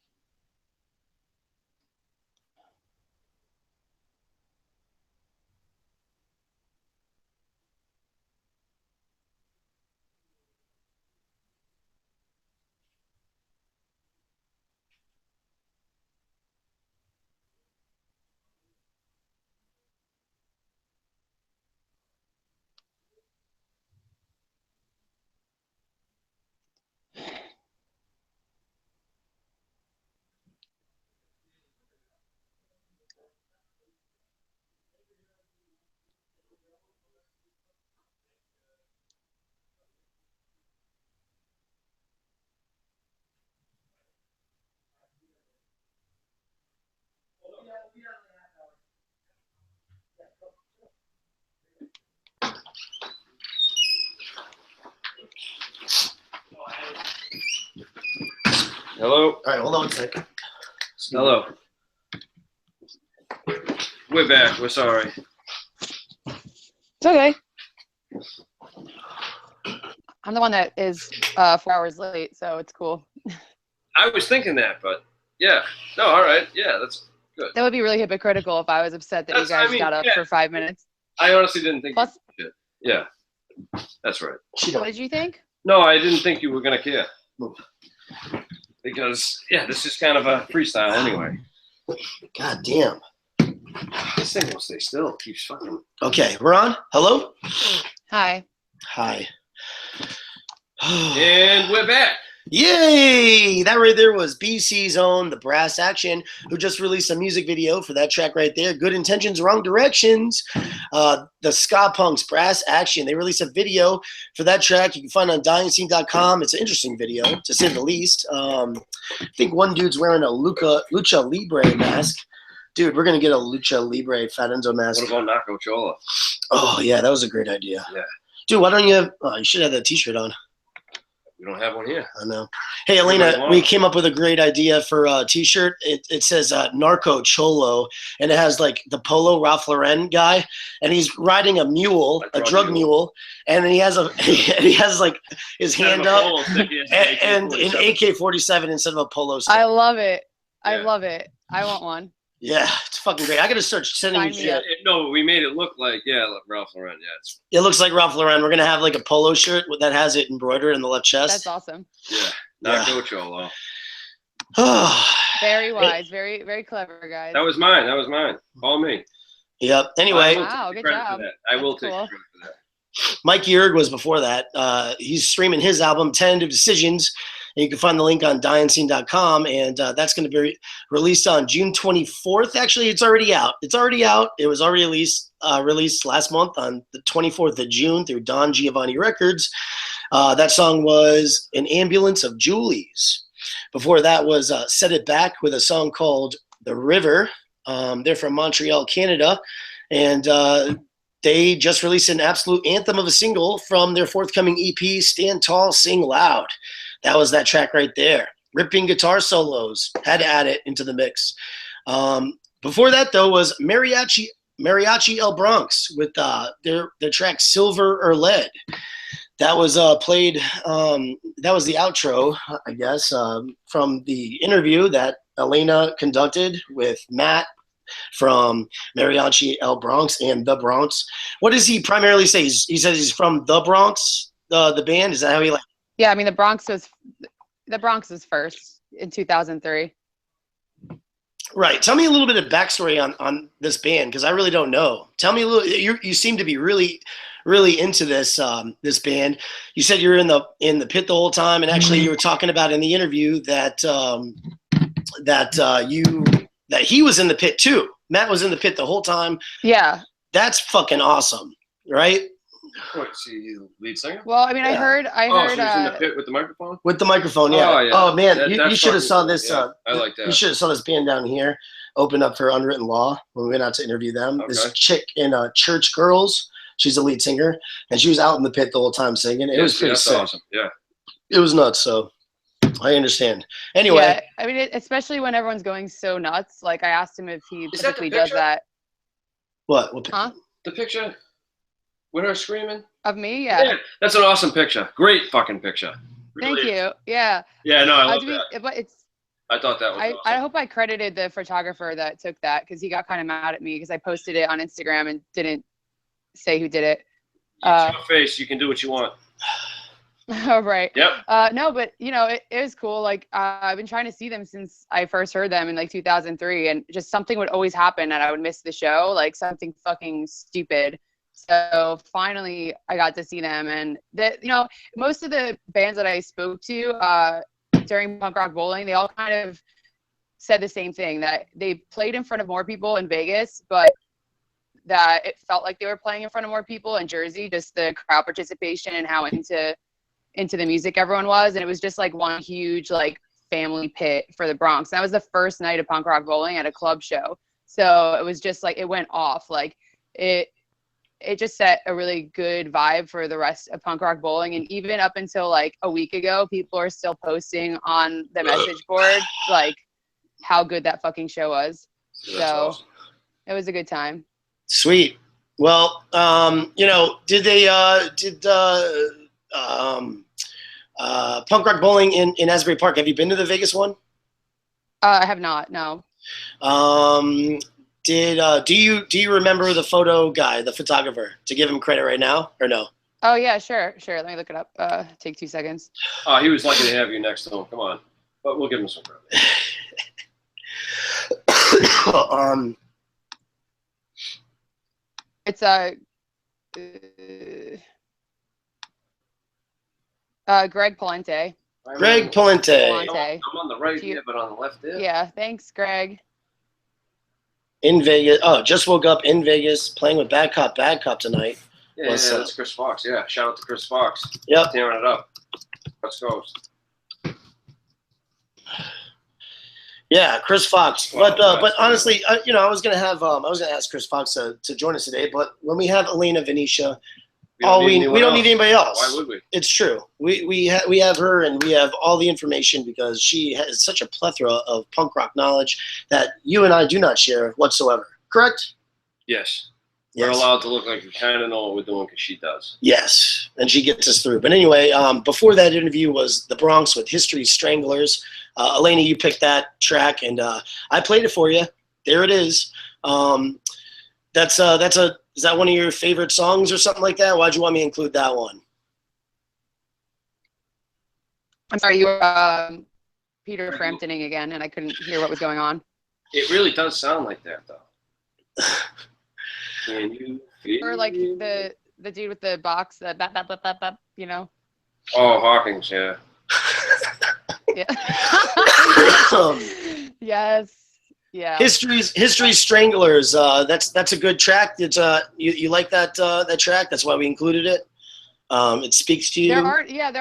Hello. All right, hold on a second. Hello. We're back. We're sorry. It's okay. I'm the one that is 4 hours late, so it's cool. I was thinking that, but yeah. No, all right. Yeah, that's good. That would be really hypocritical if I was upset that you guys got up for 5 minutes. I honestly didn't think. Plus, you did. Yeah, that's right. what did you think? No, I didn't think you were gonna care. Because yeah, this is kind of a freestyle anyway. God damn. This thing will stay still. It keeps fucking. Okay, we're on. Hello? Hi. Hi. And we're back. Yay! That right there was BC's own The Brass Action, who just released a music video for that track right there. Good Intentions, Wrong Directions. The Ska Punks, Brass Action. They released a video for that track. You can find it on DyingScene.com. It's an interesting video, to say the least. I think one dude's wearing a Lucha Libre mask. Dude, we're going to get a Lucha Libre Fadenzo mask. What about Naco Chola? Oh, yeah, that was a great idea. Yeah. Dude, why don't you have... Oh, you should have that t-shirt on. We don't have one here. I know. Hey, Elena, we came up with a great idea for a T-shirt. It says Narco Cholo, and it has like the Polo Ralph Lauren guy, and he's riding a mule, a drug mule, and then he has like his hand up and an AK-47 instead of a polo stick. I love it. I love it. I want one. Yeah, it's fucking great. I gotta start sending you shit. No, we made it look like Ralph Lauren. Yeah, it looks like Ralph Lauren. We're gonna have like a polo shirt that has it embroidered in the left chest. That's awesome. Yeah, Narco Cholo. Very wise, very very clever, guys. That was mine. Call me. Yep. Anyway. Wow, good job. I will take credit for that. Mikey Erg was before that. He's streaming his album, Tentative Decisions. And you can find the link on DianScene.com, and that's going to be released on June 24th. Actually, it's already out. It was already released last month on the 24th of June through Don Giovanni Records. That song was An Ambulance of Julie's. Before that was Set It Back with a song called The River. They're from Montreal, Canada, and they just released an absolute anthem of a single from their forthcoming EP, Stand Tall, Sing Loud. That was that track right there. Ripping guitar solos. Had to add it into the mix. Before that, though, was Mariachi El Bronx with their track Silver or Lead. That was played, that was the outro, I guess, from the interview that Elena conducted with Matt from Mariachi El Bronx and The Bronx. What does he primarily say? He says he's from The Bronx, the band? Is that how he like? Yeah, I mean the Bronx was first in 2003. Right. Tell me a little bit of backstory on this band, because I really don't know. Tell me a little. You seem to be really into this this band. You said you're in the pit the whole time, and actually you were talking about in the interview that he was in the pit too. Matt was in the pit the whole time. Yeah. That's fucking awesome, right? What, she lead singer? Well, I mean, I heard. She was in the pit with the microphone? With the microphone, yeah. Oh, yeah. Oh man, you should have saw this. Yeah, I like that. You should have saw this band down here open up for Unwritten Law when we went out to interview them. Okay. This chick in Church Girls, she's a lead singer, and she was out in the pit the whole time singing. It was pretty sick. Awesome. Yeah. It was nuts. So I understand. Anyway, yeah, I mean, especially when everyone's going so nuts. Like I asked him if he typically does that. What? Huh? The picture with her screaming. Of me, yeah. That's an awesome picture. Great fucking picture. Really. Thank you. Yeah. Yeah, no, I love that. But I thought that was awesome. I hope I credited the photographer that took that, because he got kind of mad at me because I posted it on Instagram and didn't say who did it. It's your face. You can do what you want. Oh, right. Yep. No, but it was cool. Like I've been trying to see them since I first heard them in like 2003, and just something would always happen and I would miss the show, like something fucking stupid. So finally I got to see them, and most of the bands that I spoke to during Punk Rock Bowling, they all kind of said the same thing, that they played in front of more people in Vegas, but that it felt like they were playing in front of more people in Jersey, just the crowd participation and how into the music everyone was. And it was just like one huge like family pit for the Bronx. And that was the first night of Punk Rock Bowling at a club show. So it was just like, it went off. Like it just set a really good vibe for the rest of Punk Rock Bowling. And even up until like a week ago, people are still posting on the message board like how good that fucking show was. So awesome. It was a good time. Sweet. Well, did Punk Rock Bowling in Asbury Park, have you been to the Vegas one? I have not, no. Do you remember the photo guy, the photographer, to give him credit right now, or no? Oh yeah, sure. Let me look it up. Take 2 seconds. Oh, he was lucky to have you next to him. Come on, but we'll give him some credit. It's Greg Palente. Greg Palente. I'm on the right here, but on the left there. Yeah, thanks, Greg. In Vegas. Oh, just woke up in Vegas, playing with Bad Cop tonight. Yeah, that's Chris Fox. Yeah, shout out to Chris Fox. Yep. Tearing it up. Let's go. Yeah, Chris Fox. But honestly, I was gonna ask Chris Fox to join us today. But when we have Elena Venetia, We don't need anybody else. Why would we? It's true. We have her, and we have all the information because she has such a plethora of punk rock knowledge that you and I do not share whatsoever. Correct? Yes. Yes. We're allowed to look like we kind of know what we're doing because she does. Yes, and she gets us through. But anyway, before that interview was The Bronx with History Stranglers. Elena, you picked that track, and I played it for you. There it is. Is that one of your favorite songs or something like that? Why'd you want me to include that one? I'm sorry, you were Peter Framptoning again, and I couldn't hear what was going on. It really does sound like that, though. Can you feel? Or like the dude with the box, the bap, you know? Oh, Hawkins, yeah. Yeah. Yes. Yeah. History Stranglers. That's a good track. It's you like that that track? That's why we included it. It speaks to you. There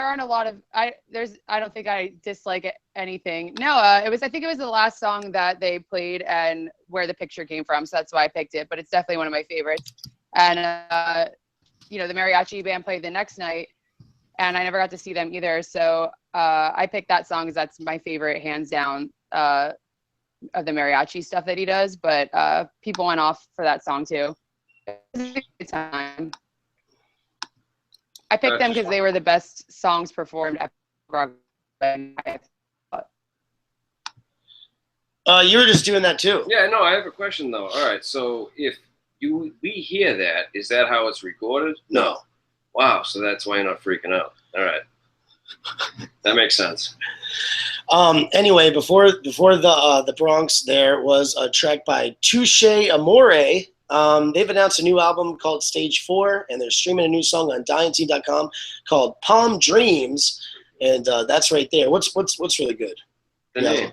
aren't a lot of I don't think I dislike anything. No, I think it was the last song that they played and where the picture came from, so that's why I picked it, but it's definitely one of my favorites. And the mariachi band played the next night and I never got to see them either, so I picked that song because that's my favorite hands down of the mariachi stuff that he does, but people went off for that song too. It was a good time. I picked them because they were the best songs performed at Broadway. You were just doing that too. Yeah, no, I have a question though. All right, so if we hear that, is that how it's recorded? No. Wow, so that's why you're not freaking out. All right, that makes sense. Anyway, before the Bronx, there was a track by Touche Amore. They've announced a new album called Stage 4, and they're streaming a new song on DynaTeam.com called Palm Dreams, and that's right there. What's really good? The name.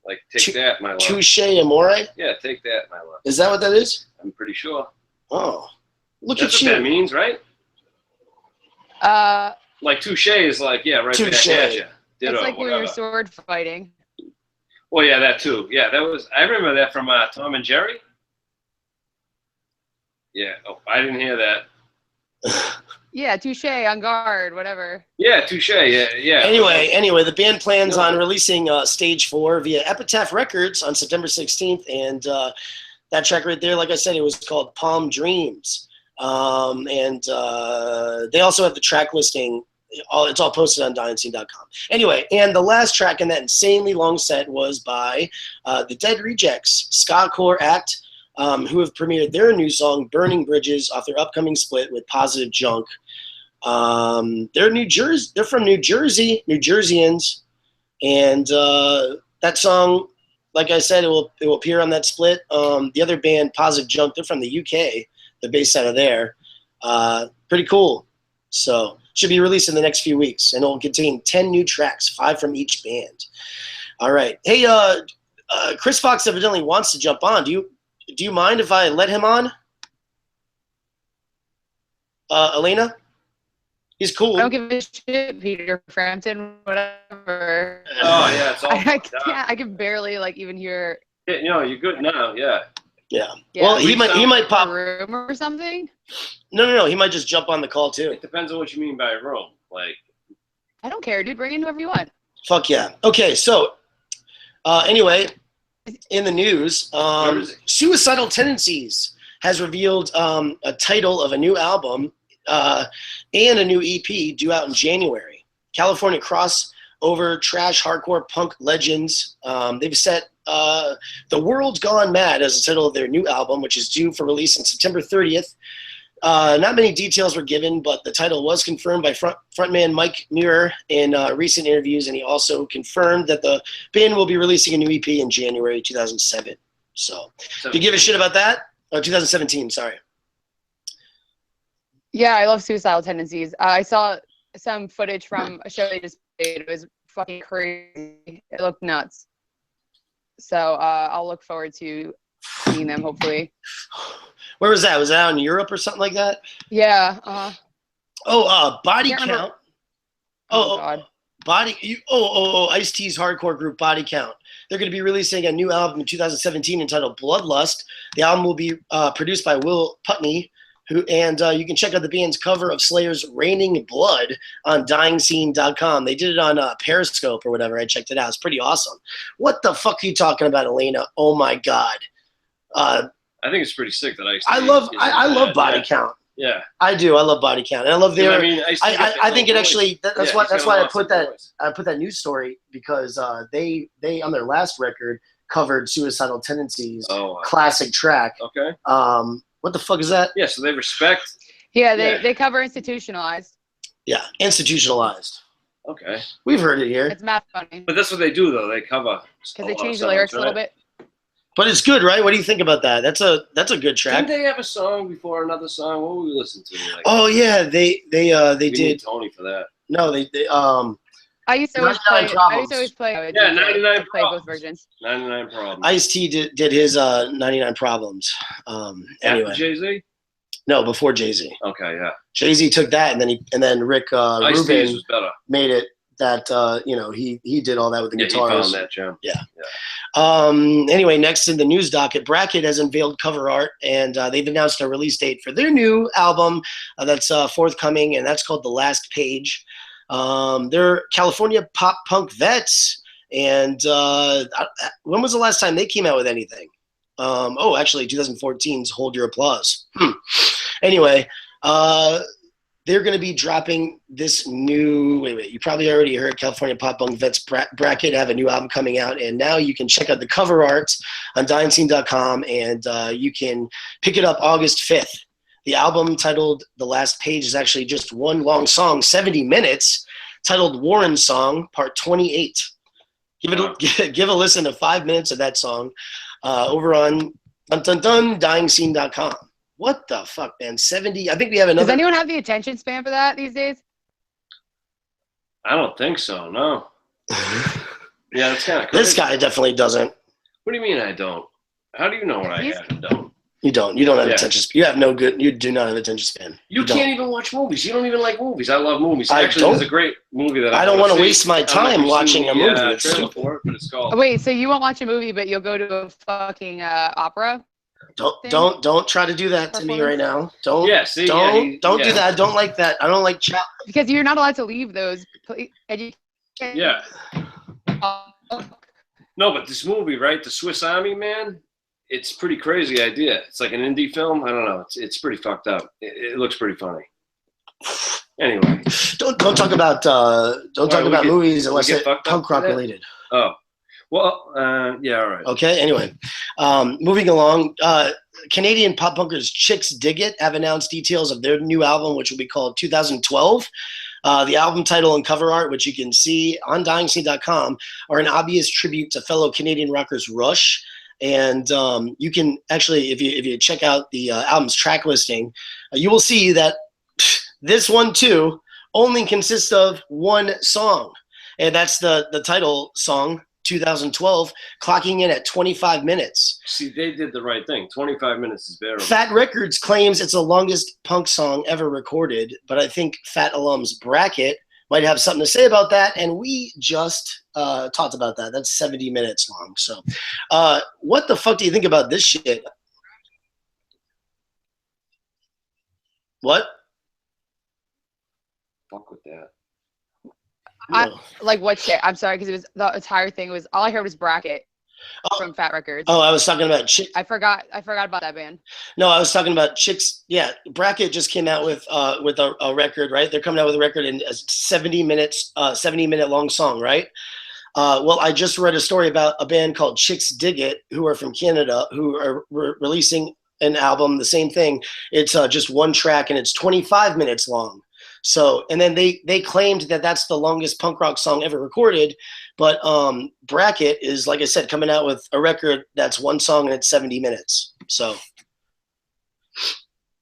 Like, take that, my love. Touche Amore? Yeah, take that, my love. Is that what that is? I'm pretty sure. Oh. Look That's at you. what that means, right? Like, touche is like, yeah, right touche. back at you. It's like when you're sword fighting. Well, yeah, that too. Yeah, I remember that from Tom and Jerry. Yeah. Oh, I didn't hear that. Yeah, touche, on guard, whatever. Yeah, touche. Yeah. Anyway, the band plans on releasing Stage 4 via Epitaph Records on September 16th, and that track right there, like I said, it was called Palm Dreams. And they also have the track listing. It's all posted on DynaTeam.com. Anyway, and the last track in that insanely long set was by the Dead Rejects, ska-core act, who have premiered their new song, Burning Bridges, off their upcoming split with Positive Junk. They're from New Jersey, New Jerseyans, and that song, like I said, it will appear on that split. The other band, Positive Junk, they're from the UK, they're based out of there. Pretty cool. So should be released in the next few weeks, and it will contain 10 new tracks, 5 from each band. All right. Hey, Chris Fox evidently wants to jump on. Do you mind if I let him on? Elena? He's cool. I don't give a shit, Peter Frampton, whatever. Oh, yeah, it's all I can barely even hear. Yeah, you're good now, yeah. Yeah. Well, he might pop room or something. No. He might just jump on the call too. It depends on what you mean by room. Like, I don't care, dude. Bring in whoever you want. Fuck yeah. Okay, so anyway, in the news, Suicidal Tendencies has revealed a title of a new album and a new EP due out in January. California crossover trash hardcore punk legends. They've set The World's Gone Mad as the title of their new album, which is due for release on September 30th. Not many details were given, but the title was confirmed by frontman Mike Muir in recent interviews, and he also confirmed that the band will be releasing a new EP in January 2007. So, do you give a shit about that? Oh, 2017, sorry. Yeah, I love Suicidal Tendencies. I saw some footage from a show they just played. It was fucking crazy. It looked nuts. So I'll look forward to seeing them, hopefully. Where was that? Was that out in Europe or something like that? Yeah. Body Count. Oh God. Ice-T's hardcore group Body Count. They're going to be releasing a new album in 2017 entitled Bloodlust. The album will be produced by Will Putney, And you can check out the band's cover of Slayer's Raining Blood on dyingscene.com. They did it on Periscope or whatever. I checked it out. It's pretty awesome. What the fuck are you talking about, Elena? Oh my God. I think it's pretty sick that I love Body Count. Yeah, I do. I love Body Count, and I love their. I think it actually. That's why I put that. Voice. I put that news story because they on their last record covered Suicidal Tendencies classic track. Okay. What the fuck is that? Yeah, so they respect. Yeah, they cover Institutionalized. Yeah, Institutionalized. Okay. We've heard it here. It's math funny. But that's what they do, though. They cover. Because they change the lyrics a little bit. But it's good, right? What do you think about that? That's a good track. Didn't they have a song before another song? What would we listen to? Like, oh yeah, they did. Need Tony for that. No, they I used to always play. Yeah, 99 play both versions. 99 Problems. Ice-T did his 99 Problems. Anyway. After Jay-Z? No, before Jay-Z. Okay, yeah. Jay-Z took that, and then Rick Rubin was better. made it that he did all that with the guitars. He found that gem. Yeah. Anyway, next in the news docket, Bracket has unveiled cover art, and they've announced a release date for their new album that's forthcoming, and that's called The Last Page. They're California pop punk vets, and when was the last time they came out with anything? Actually, 2014's Hold Your Applause. Anyway, they're going to be dropping this new. Wait! You probably already heard California pop punk vets Bracket have a new album coming out, and now you can check out the cover art on dyingscene.com, and you can pick it up August 5th. The album, titled The Last Page, is actually just one long song, 70 minutes, titled Warren Song, Part 28. Give a listen to 5 minutes of that song over on dyingscene.com. What the fuck, man? 70. I think we have another. Does anyone have the attention span for that these days? I don't think so, no. Yeah, that's kind of crazy. This guy definitely doesn't. What do you mean I don't? How do you know what I have and don't? You don't have attention span. You do not have attention span. You can't even watch movies. You don't even like movies. I love movies. Actually, there's a great movie that I don't want to waste my time watching a movie. It's for it, but it's called. Wait, so you won't watch a movie, but you'll go to a fucking opera? Don't try to do that to me right now. Don't do that. I don't like that. I don't like chat. Because you're not allowed to leave those. Yeah. No, but this movie, right? The Swiss Army Man. It's a pretty crazy idea. It's like an indie film. I don't know. It's pretty fucked up. It looks pretty funny. Anyway, don't talk about movies unless it's punk rock related. Oh, well, yeah, all right. Okay. Anyway, moving along. Canadian pop punkers Chicks Dig It have announced details of their new album, which will be called 2012. The album title and cover art, which you can see on dyingscene.com, are an obvious tribute to fellow Canadian rockers Rush. And you can actually, if you check out the album's track listing, you will see that this one too only consists of one song, and that's the title song, 2012, clocking in at 25 minutes. See, they did the right thing. 25 minutes is bearable. Fat Records claims it's the longest punk song ever recorded, but I think Fat alums Bracket might have something to say about that, and we just talked about that. That's 70 minutes long. So what the fuck do you think about this shit? What? Fuck with that. Like what shit? I'm sorry, because it was the entire thing was all I heard was Bracket from Fat Records. Oh, I was talking about Chicks. I forgot about that band. No, I was talking about Chicks. Yeah, Bracket just came out with a record, right? They're coming out with a record in a 70-minute long song, right? Well, I just read a story about a band called Chicks Dig It, who are from Canada, who are releasing an album, the same thing. It's just one track, and it's 25 minutes long. So, and then they claimed that that's the longest punk rock song ever recorded, but Bracket is, like I said, coming out with a record that's one song and it's 70 minutes. So,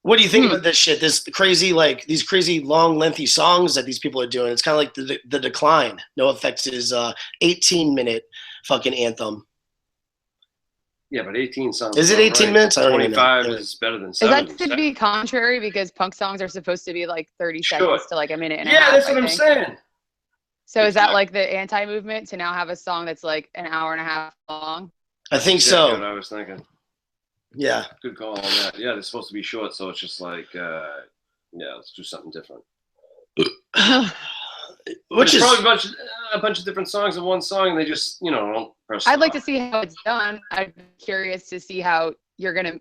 what do you think about this shit? This crazy, like these crazy long, lengthy songs that these people are doing. It's kind of like the Decline. No Effects is 18-minute fucking anthem. Yeah, but 18 songs. Is it 18 minutes? I don't 25 know. is better than 70. Is that to be contrary? Because punk songs are supposed to be like 30 seconds to like a minute and a half. Yeah, that's what I'm saying. So is that like the anti-movement to now have a song that's like an hour and a half long? I think so. That's what I was thinking. Yeah. Good call on that. Yeah, they're supposed to be short, so it's just like, let's do something different. Which is probably a bunch of different songs in one song, and they just, don't press. I'd like to see how it's done. I'm curious to see how you're gonna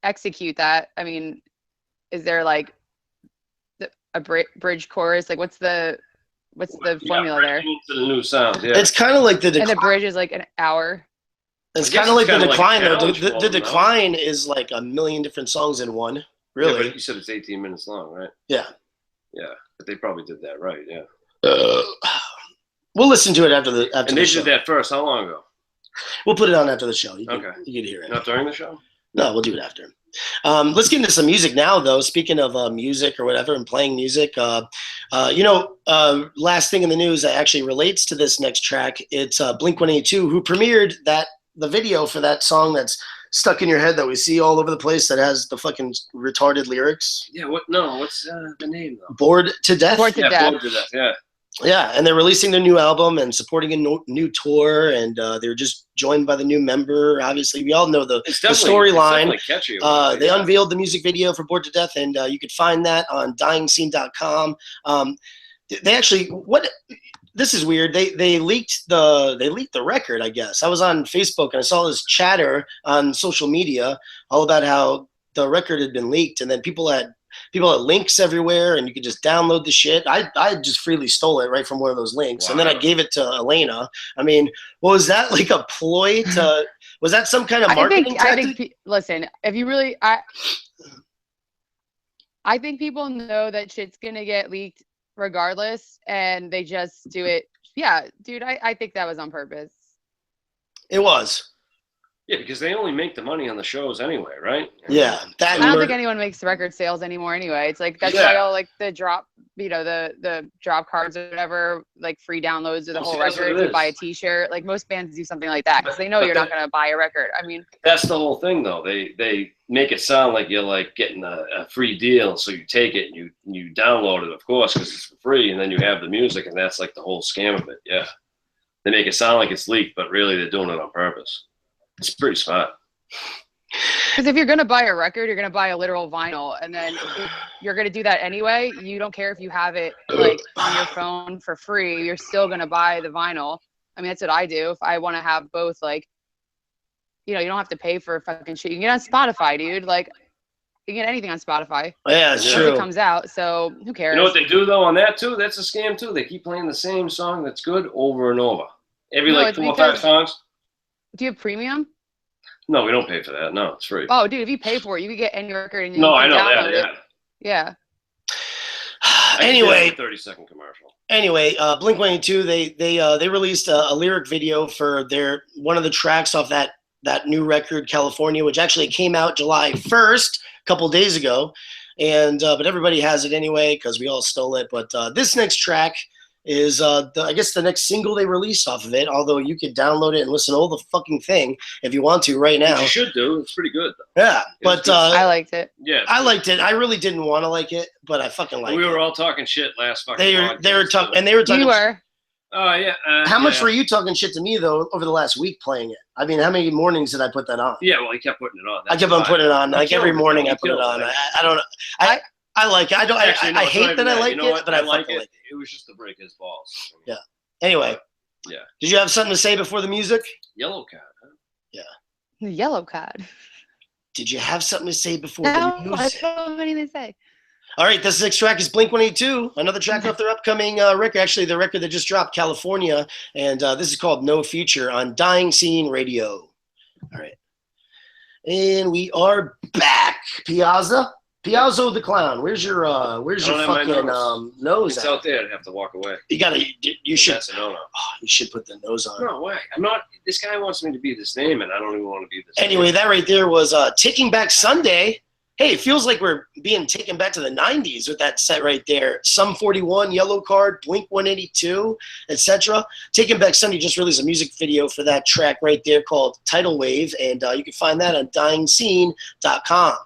execute that. I mean, is there like a bridge chorus? Like, what's the formula there? To the new sound. Yeah. It's kind of like the and the bridge is like an hour. It's kind of like the decline, though. Like the decline is like a million different songs in one. Really? Yeah, but you said it's 18 minutes long, right? Yeah. Yeah, but they probably did that right. Yeah. We'll listen to it after the And they did that first. How long ago? We'll put it on after the show. You can hear it. Not during the show? No, we'll do it after. Let's get into some music now, though. Speaking of music or whatever and playing music, last thing in the news that actually relates to this next track, it's Blink-182, who premiered the video for that song that's stuck in your head that we see all over the place that has the fucking retarded lyrics. Yeah, what's the name, though? Bored to Death? Bored to Death. Bored to Death, yeah. Yeah, and they're releasing their new album and supporting a new tour, and they're just joined by the new member. Obviously, we all know the storyline. They unveiled the music video for Bored to Death, and you could find that on dyingscene.com. They actually, this is weird. They leaked the record, I guess. I was on Facebook and I saw this chatter on social media all about how the record had been leaked, and then people had links everywhere, and you could just download the shit. I just freely stole it right from one of those links, and then I gave it to Elena. I mean, was that like a ploy to? Was that some kind of marketing tactic? I think. Listen, if you really, I think people know that shit's gonna get leaked regardless, and they just do it. Yeah, dude, I think that was on purpose. It was. Yeah, because they only make the money on the shows anyway, right? Yeah, I don't think anyone makes record sales anymore anyway. It's like that's why all like the drop, the drop cards or whatever, like free downloads of the whole record to buy a T-shirt. Like most bands do something like that because they know you're not gonna buy a record. I mean, that's the whole thing, though. They make it sound like you're like getting a free deal, so you take it and you download it, of course, because it's for free, and then you have the music, and that's like the whole scam of it. Yeah, they make it sound like it's leaked, but really they're doing it on purpose. It's pretty smart. Because if you're going to buy a record, you're going to buy a literal vinyl. And then if you're going to do that anyway, you don't care if you have it like on your phone for free. You're still going to buy the vinyl. I mean, that's what I do. If I want to have both, like, you don't have to pay for fucking shit. You can get on Spotify, dude. Like, you can get anything on Spotify. Yeah, it's true. It comes out, so who cares? You know what they do, though, on that, too? That's a scam, too. They keep playing the same song that's good over and over. Every, 4 or 5 songs. Do you have premium? No, we don't pay for that. No, it's free. Oh, dude, if you pay for it, you can get any record and you can download I know that. Yeah. Anyway, 30-second commercial. Anyway, Blink-182 they released a lyric video for one of the tracks off that new record, California, which actually came out July 1st, a couple days ago, and but everybody has it anyway because we all stole it. But this next track is I guess the next single they released off of it, although you could download it and listen to all the fucking thing if you want to right now. You should do. It's pretty good, though. Yeah, but I liked it. Yeah, I liked it. I really didn't want to like it, but I fucking liked it. We were all talking shit last fucking They were talking. You were. Oh, yeah. How much were you talking shit to me, though, over the last week playing it? I mean, how many mornings did I put that on? Yeah, well, he kept putting it on. I kept on putting it on. Like every morning I put it on. I don't know. I like it. I hate that I like it, but I like it. It was just to break his balls. Yeah. Anyway. Yeah. Did you have something to say before the music? Yellow card, huh? Yeah. The yellow card. Did you have something to say before the music? I don't have anything to say. All right, this next track is Blink-182, another track off their upcoming record, actually the record that just dropped, California, and this is called No Future on Dying Scene Radio. All right. And we are back. Piazzo the Clown, where's your fucking nose it's out there. I'd have to walk away. You should. That's a no-no. Oh, you should put the nose on. No way. I'm not. This guy wants me to be this name, and I don't even want to be this. Anyway, that right there was Taking Back Sunday. Hey, it feels like we're being taken back to the 90s with that set right there. Sum 41, Yellow Card, Blink-182, etc. Taking Back Sunday just released a music video for that track right there called Tidal Wave, and you can find that on dyingscene.com.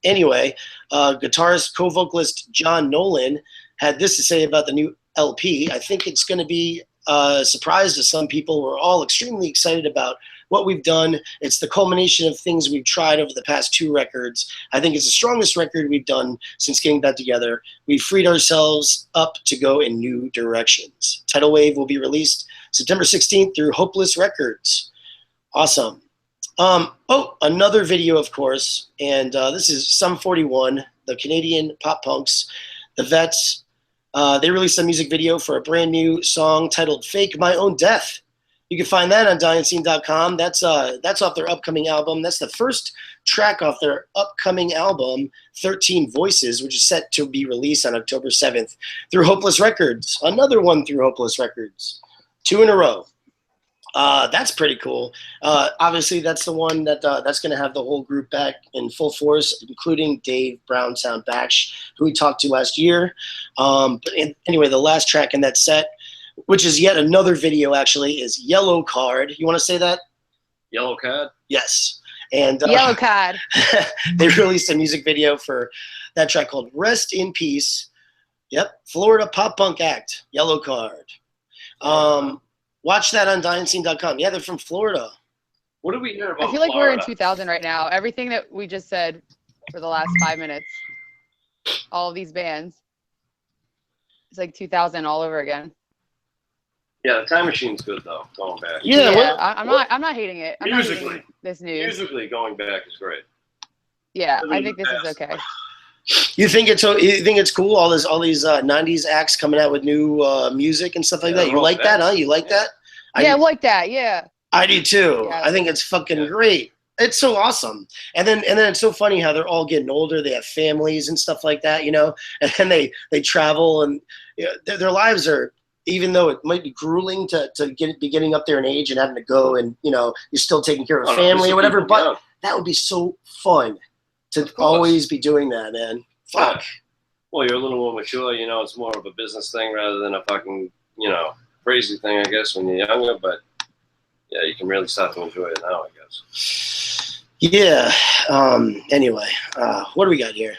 Anyway, guitarist, co-vocalist John Nolan had this to say about the new LP. I think it's going to be a surprise to some people. We're all extremely excited about what we've done. It's the culmination of things we've tried over the past 2 records. I think it's the strongest record we've done since getting back together. We've freed ourselves up to go in new directions. Tidal Wave will be released September 16th through Hopeless Records. Awesome. Oh, another video, of course, and this is Sum 41, the Canadian pop punks, the Vets. They released a music video for a brand new song titled Fake My Own Death. You can find that on DyingScene.com. That's off their upcoming album. That's the first track off their upcoming album, 13 Voices, which is set to be released on October 7th through Hopeless Records. Another one through Hopeless Records. 2 in a row. That's pretty cool. Obviously, that's the one that's going to have the whole group back in full force, including Dave Brown Sound Batch, who we talked to last year. But anyway, the last track in that set, which is yet another video, actually, is Yellow Card. You want to say that? Yellow Card? Yes. And Yellow Card. they released a music video for that track called Rest in Peace. Yep. Florida pop punk act, Yellow Card. Watch that on DyingScene.com. Yeah, they're from Florida. What did we hear about I feel like Florida? we're in 2000 right now. Everything that we just said for the last 5 minutes, all of these bands, it's like 2000 all over again. Yeah, the Time Machine's good though. Going back. Yeah, I'm not hating it. I'm not Musically. hating this news. Musically, going back is great. Yeah, Living I think in this the is past. okay. You think it's cool? All these 90s acts coming out with new music and stuff like that. You like that, huh? You like that? Yeah, I like that. Yeah. I do too. Yeah. I think it's fucking great. It's so awesome. And then it's so funny how they're all getting older. They have families and stuff like that, you know. And then they travel, and you know, their lives are, even though it might be grueling to be getting up there in age and having to go, and you know, you're still taking care of family or whatever. But that would be so fun to always be doing that, man. Fuck. Yeah. Well, you're a little more mature, you know, it's more of a business thing rather than a fucking, you know, crazy thing, I guess, when you're younger, but yeah, you can really start to enjoy it now, I guess. Yeah. Anyway, what do we got here?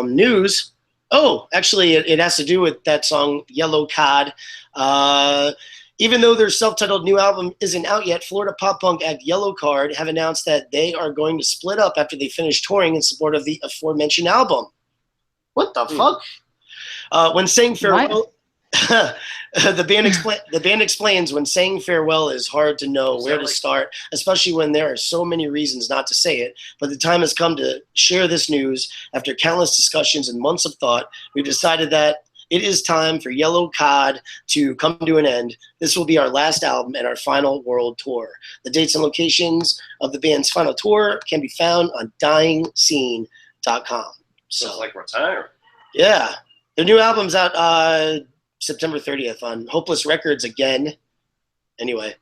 News. Oh, actually, it has to do with that song, Yellow Card. Even though their self-titled new album isn't out yet, Florida pop punk act Yellow Card have announced that they are going to split up after they finish touring in support of the aforementioned album. What the fuck? When saying farewell, the band explains when saying farewell is hard to know where to start, especially when there are so many reasons not to say it. But the time has come to share this news. After countless discussions and months of thought, we've decided that it is time for Yellow Card to come to an end. This will be our last album and our final world tour. The dates and locations of the band's final tour can be found on DyingScene.com. So it's like retiring. Yeah. Their new album's out September 30th on Hopeless Records again. Anyway.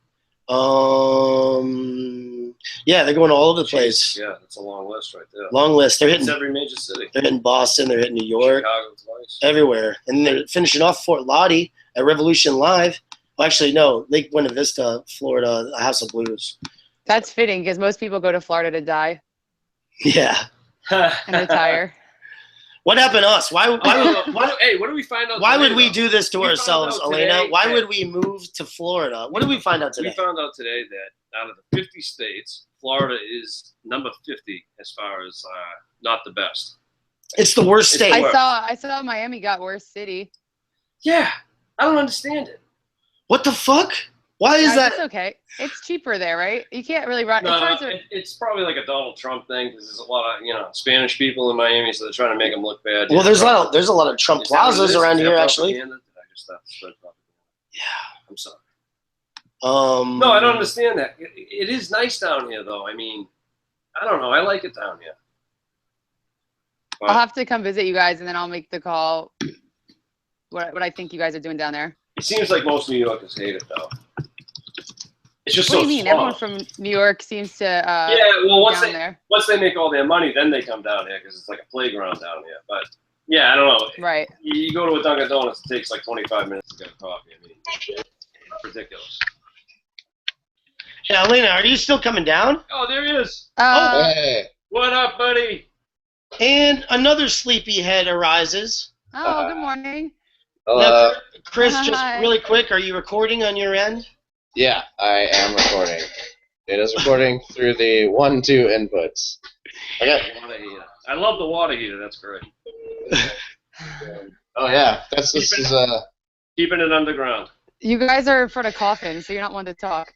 Yeah, they're going all over the place. Yeah, that's a long list right there. Long list. They're hitting every major city. They're hitting Boston, they're hitting New York. Chicago twice. Everywhere. And they're finishing off Fort Lottie at Revolution Live. Well, actually, no, Lake Buena Vista, Florida, House of Blues. That's fitting because most people go to Florida to die. Yeah. And retire. What happened to us? Hey, what do we find out? Why today, would we though? do this to ourselves, Elena? Why would we move to Florida? What did we find out today? We found out today that out of the 50 states, Florida is number 50 as far as not the best. It's the worst state. I saw Miami got worst city. Yeah, I don't understand it. What the fuck? Why is that? It's okay. It's cheaper there, right? You can't really run. No, it's probably like a Donald Trump thing because there's a lot of Spanish people in Miami, so they're trying to make them look bad. Well, there's a lot of Trump plazas around here, actually. Did I just spread propaganda? Yeah, I'm sorry. No, I don't understand that. It is nice down here, though. I mean, I don't know. I like it down here. I'll have to come visit you guys, and then I'll make the call. What I think you guys are doing down there. It seems like most New Yorkers hate it, though. It's just what so do you mean? small. Everyone from New York seems to once they make all their money, then they come down here because it's like a playground down here. But yeah, I don't know. Right. You go to a Dunkin' Donuts, it takes like 25 minutes to get a coffee. I mean, ridiculous. Yeah, Elena, are you still coming down? Oh, there he is. Hey. What up, buddy? And another sleepyhead arises. Oh, good morning. Now, Chris, just Hi. really quick, are you recording on your end? Yeah, I am recording. It is recording through the 1-2 inputs. Water heater. I love the water heater. That's great. Oh yeah, this is Keeping it underground. You guys are in front of coffins, so you're not one to talk.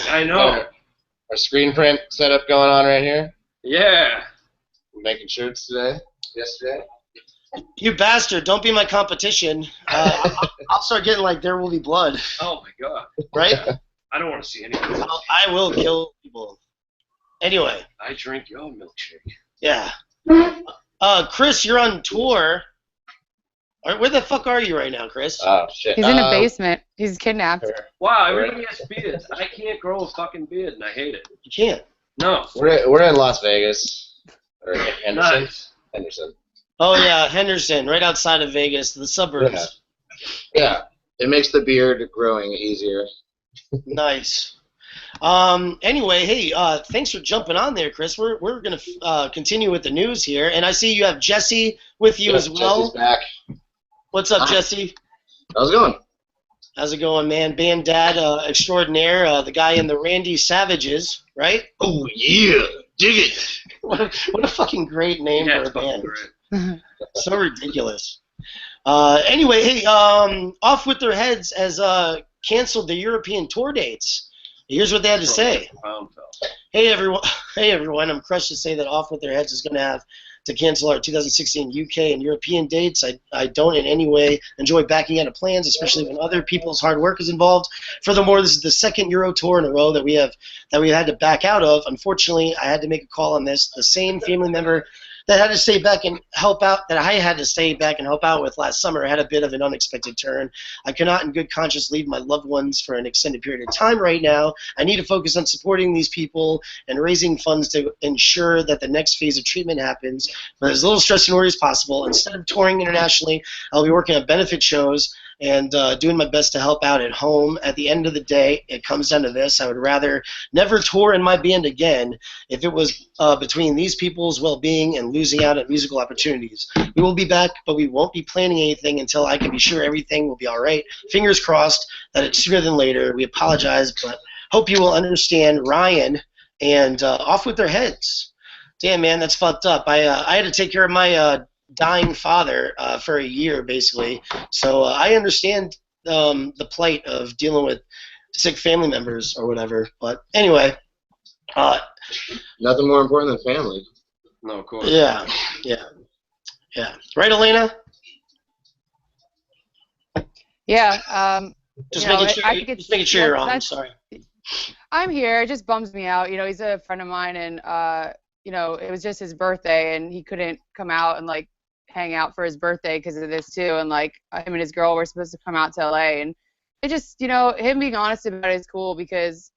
I know. our screen print setup going on right here. Yeah. We're making shirts yesterday. You bastard! Don't be my competition. I'll start getting like There Will Be Blood. Oh my god. Right? I don't want to see anything. I will kill people. Anyway. I drink your milkshake. Yeah. Chris, you're on tour. Where the fuck are you right now, Chris? Oh shit. He's in a basement. He's kidnapped. Wow, everybody has beards. I can't grow a fucking beard, and I hate it. You can't. No. We're in Las Vegas. Or Henderson. Nice. Henderson. Oh yeah, Henderson, right outside of Vegas, the suburbs. Yeah. It makes the beard growing easier. Nice. Anyway, hey, thanks for jumping on there, Chris. We're gonna continue with the news here, and I see you have Jesse with you as well. Jesse's back. What's up, Hi. Jesse? How's it going? How's it going, man? Band Dad extraordinaire, the guy in the Randy Savages, right? Oh yeah, dig it. What a fucking great name Yeah, for it's a fucking band. great. So ridiculous. Anyway, hey, Off With Their Heads has canceled the European tour dates. Here's what they had to say. Hey everyone, I'm crushed to say that Off With Their Heads is going to have to cancel our 2016 UK and European dates. I don't in any way enjoy backing out of plans, especially when other people's hard work is involved. Furthermore, this is the second Euro tour in a row that we had to back out of. Unfortunately, I had to make a call on this. The same family member that had to stay back and help out, that I had to stay back and help out with last summer, had a bit of an unexpected turn. I cannot in good conscience leave my loved ones for an extended period of time right now. I need to focus on supporting these people and raising funds to ensure that the next phase of treatment happens with as little stress and worry as possible. Instead of touring internationally, I'll be working on benefit shows and doing my best to help out at home. At the end of the day, it comes down to this. I would rather never tour in my band again if it was between these people's well-being and losing out on musical opportunities. We will be back, but we won't be planning anything until I can be sure everything will be all right. Fingers crossed that it's sooner than later. We apologize, but hope you will understand. Ryan and Off With Their Heads. Damn, man, that's fucked up. I had to take care of my dying father for a year, basically. So I understand the plight of dealing with sick family members or whatever. But anyway. Nothing more important than family. No, of course. Yeah. Right, Elena? Yeah. Just you know, making sure you're on. Sorry. I'm here. It just bums me out. You know, he's a friend of mine, and you know, it was just his birthday, and he couldn't come out and like hang out for his birthday because of this too. And like him and his girl were supposed to come out to LA, and it just, you know, him being honest about it is cool because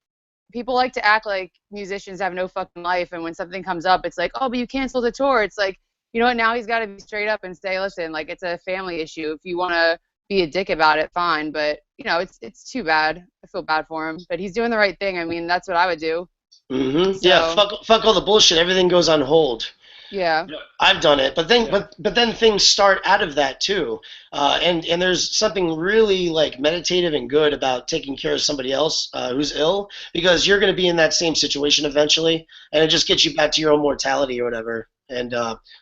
people like to act like musicians have no fucking life, and when something comes up, it's like, oh, but you canceled the tour. It's like, you know what? Now he's got to be straight up and say, listen, like it's a family issue. If you want to be a dick about it, fine. But you know, it's too bad. I feel bad for him, but he's doing the right thing. I mean, that's what I would do. Mm-hmm. So, yeah, fuck all the bullshit. Everything goes on hold. Yeah. I've done it, but then things start out of that too, and there's something really like meditative and good about taking care of somebody else who's ill, because you're going to be in that same situation eventually, and it just gets you back to your own mortality or whatever, and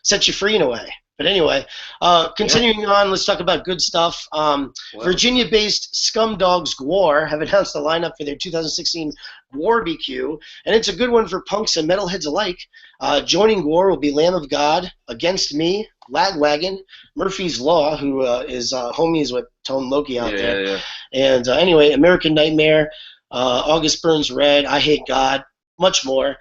sets you free in a way. But anyway, continuing on, let's talk about good stuff. Virginia-based Scumdogs Gwar have announced the lineup for their 2016 Gwar-BQ, and it's a good one for punks and metalheads alike. Joining Gwar will be Lamb of God, Against Me, Lagwagon, Murphy's Law, who is homies with Tone Loki out there. Yeah. And anyway, American Nightmare, August Burns Red, I Hate God, much more.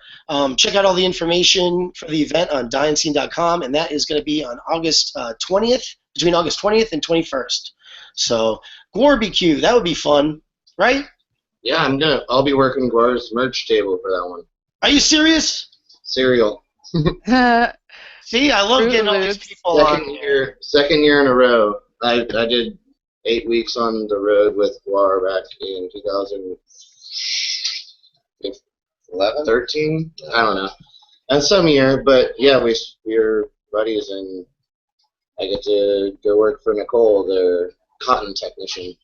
Check out all the information for the event on dyinscene.com, and that is going to be on August 20th, between August 20th and 21st. So, Gwar-BQ, that would be fun, right? Yeah, I'll be working Gwar's merch table for that one. Are you serious? Cereal. See, I love getting all these people on here. Second year in a row. I did 8 weeks on the road with Gwar back in 2013. I don't know. And some year, but yeah, we're buddies, and I get to go work for Nicole, the cotton technician,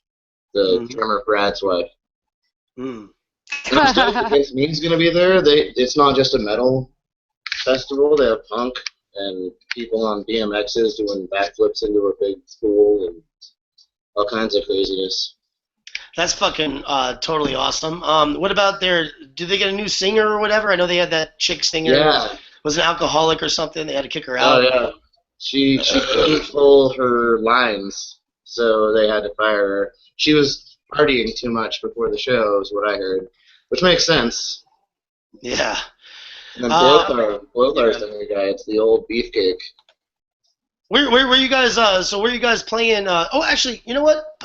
the drummer Brad's wife. Mm. I'm stoked Against Me's gonna be there. It's not just a metal festival. They have punk and people on BMXs doing backflips into a big pool and all kinds of craziness. That's fucking totally awesome. What about do they get a new singer or whatever? I know they had that chick singer Yeah. was an alcoholic or something. They had to kick her out. Oh yeah. She couldn't pull her lines, so they had to fire her. She was partying too much before the show, is what I heard, which makes sense. Yeah. And then Blothar's the new guy. It's the old beefcake. Where you guys? So where you guys playing? Oh, actually, you know what?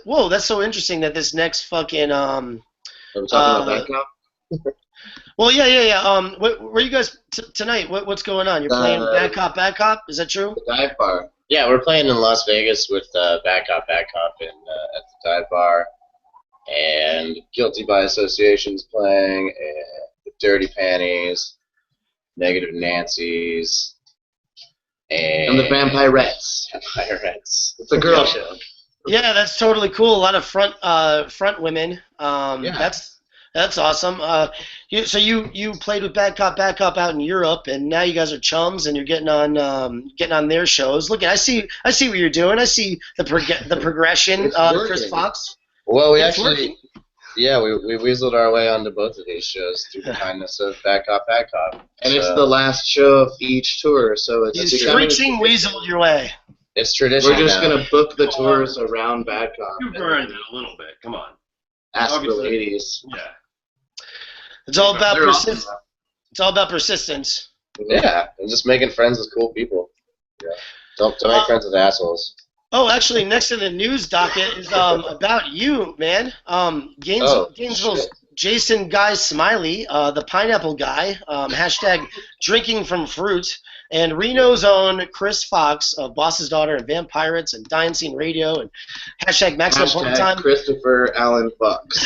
Whoa, that's so interesting that this next fucking Are we talking about that cop? Well, yeah. Where you guys tonight? What's going on? You're playing Bad Cop. Is that true? The dive bar. Yeah, we're playing in Las Vegas with Bad Cop, at the dive bar, and Guilty by Association's playing, and the Dirty Panties, Negative Nancy's, And the Vampirettes. It's a girl show. Yeah, that's totally cool. A lot of front women. Yeah. That's awesome. So you played with Bad Cop out in Europe, and now you guys are chums, and you're getting on their shows. Look, I see what you're doing. I see the progression. Chris Fox. Well, we It's actually, working. yeah, we weaseled our way onto both of these shows through the kindness of Bad Cop. And it's the last show of each tour, so it's You screeching weasel your way. It's tradition. We're just now. going to book the tours around Bad Cop. You burned it a little bit. Come on. Ask the Obviously. ladies. Yeah. It's all about They're persistence. awesome. It's all about persistence. Yeah, and just making friends with cool people. Yeah. Don't make friends with assholes. Oh, actually, next to the news docket is about you, man. Gainesville's shit. Jason Guy Smiley, the pineapple guy, hashtag drinking from fruit, and Reno's own Chris Fox of Boss's Daughter and Vampirates and Dying Scene Radio, and hashtag Maximum Point Hashtag Time. Christopher Allen Fox.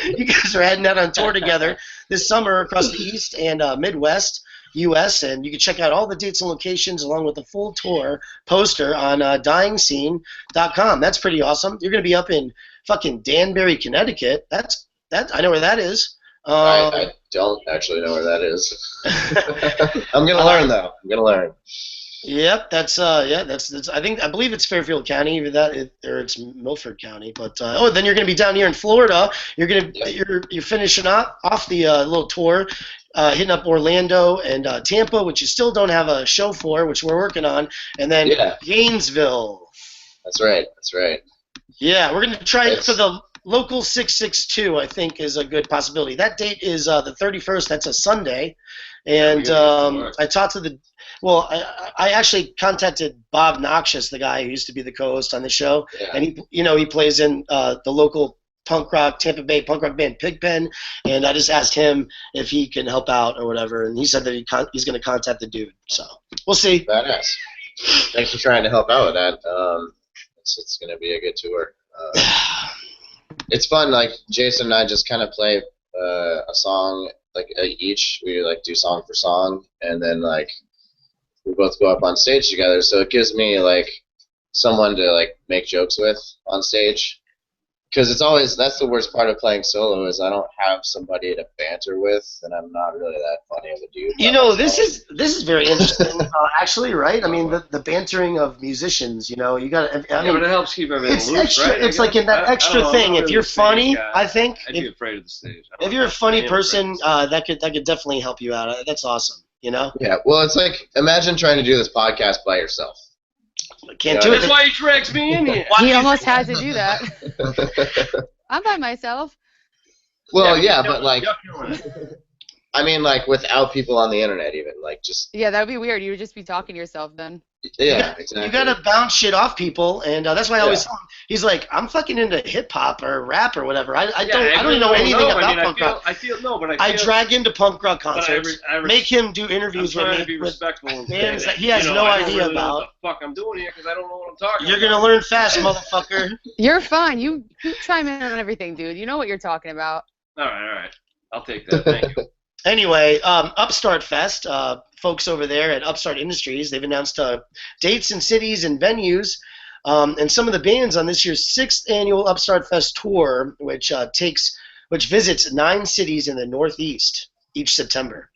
You guys are heading out on tour together this summer across the East and Midwest U.S., and you can check out all the dates and locations along with the full tour poster on DyingScene.com. That's pretty awesome. You're going to be up in fucking Danbury, Connecticut. I know where that is. I don't actually know where that is. I'm gonna learn though. I'm gonna learn. Yep, that's I believe it's Fairfield County, either that or it's Milford County. But then you're going to be down here in Florida. You're finishing off the little tour, hitting up Orlando and Tampa, which you still don't have a show for, which we're working on, and then Gainesville. That's right. Yeah, we're going to try it for the local 662. I think is a good possibility. That date is the 31st. That's a Sunday, and I talked to I actually contacted Bob Noxious, the guy who used to be the co-host on the show, and he plays in the local punk rock Tampa Bay punk rock band Pigpen, and I just asked him if he can help out or whatever, and he said that he's going to contact the dude. So we'll see. Badass. Thanks for trying to help out with that. It's going to be a good tour. It's fun. Like Jason and I just kind of play a song each. We do song for song, and then we both go up on stage together. So it gives me someone to make jokes with on stage. Because that's the worst part of playing solo is I don't have somebody to banter with, and I'm not really that funny of a dude. This is very interesting, actually, right? I mean, the bantering of musicians, you got to. But it helps keep everything It's loose, extra. right? It's like in that extra thing. If you're funny, I think. I'd be afraid of the stage. If you're a funny person, that could definitely help you out. That's awesome. Yeah. Well, it's imagine trying to do this podcast by yourself. Can't do it. That's why he drags me in here. He almost had to do that. I'm by myself. Well, yeah, but I mean, without people on the internet, even just. Yeah, that would be weird. You would just be talking to yourself then. Yeah, exactly. You gotta bounce shit off people, and that's why I always tell him. He's like, I'm fucking into hip hop or rap or whatever. I don't know anything about punk rock. I drag into punk rock concerts, make him do interviews with me with bands that he has no idea about. What the fuck I'm doing here because I don't know what I'm talking You're about. gonna learn fast, motherfucker. You're fine. You chime in on everything, dude. You know what you're talking about. All right. I'll take that. Thank you. Anyway, Upstart Fest, folks over there at Upstart Industries, they've announced dates and cities and venues, and some of the bands on this year's 6th annual Upstart Fest tour, which takes which visits 9 cities in the Northeast each September.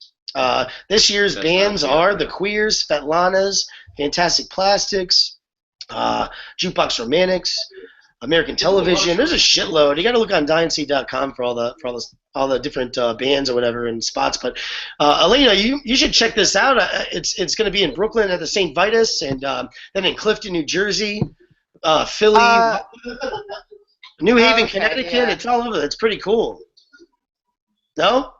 This year's bands are The Queers, Svetlanas, Fantastic Plastics, Jukebox Romantics, American Television. There's a shitload. You got to look on Dynasty.com for all the different bands or whatever and spots. But Elena, you should check this out. It's going to be in Brooklyn at the St. Vitus, and then in Clifton, New Jersey, Philly, New Haven, okay, Connecticut. yeah. It's all over. It's pretty cool. No?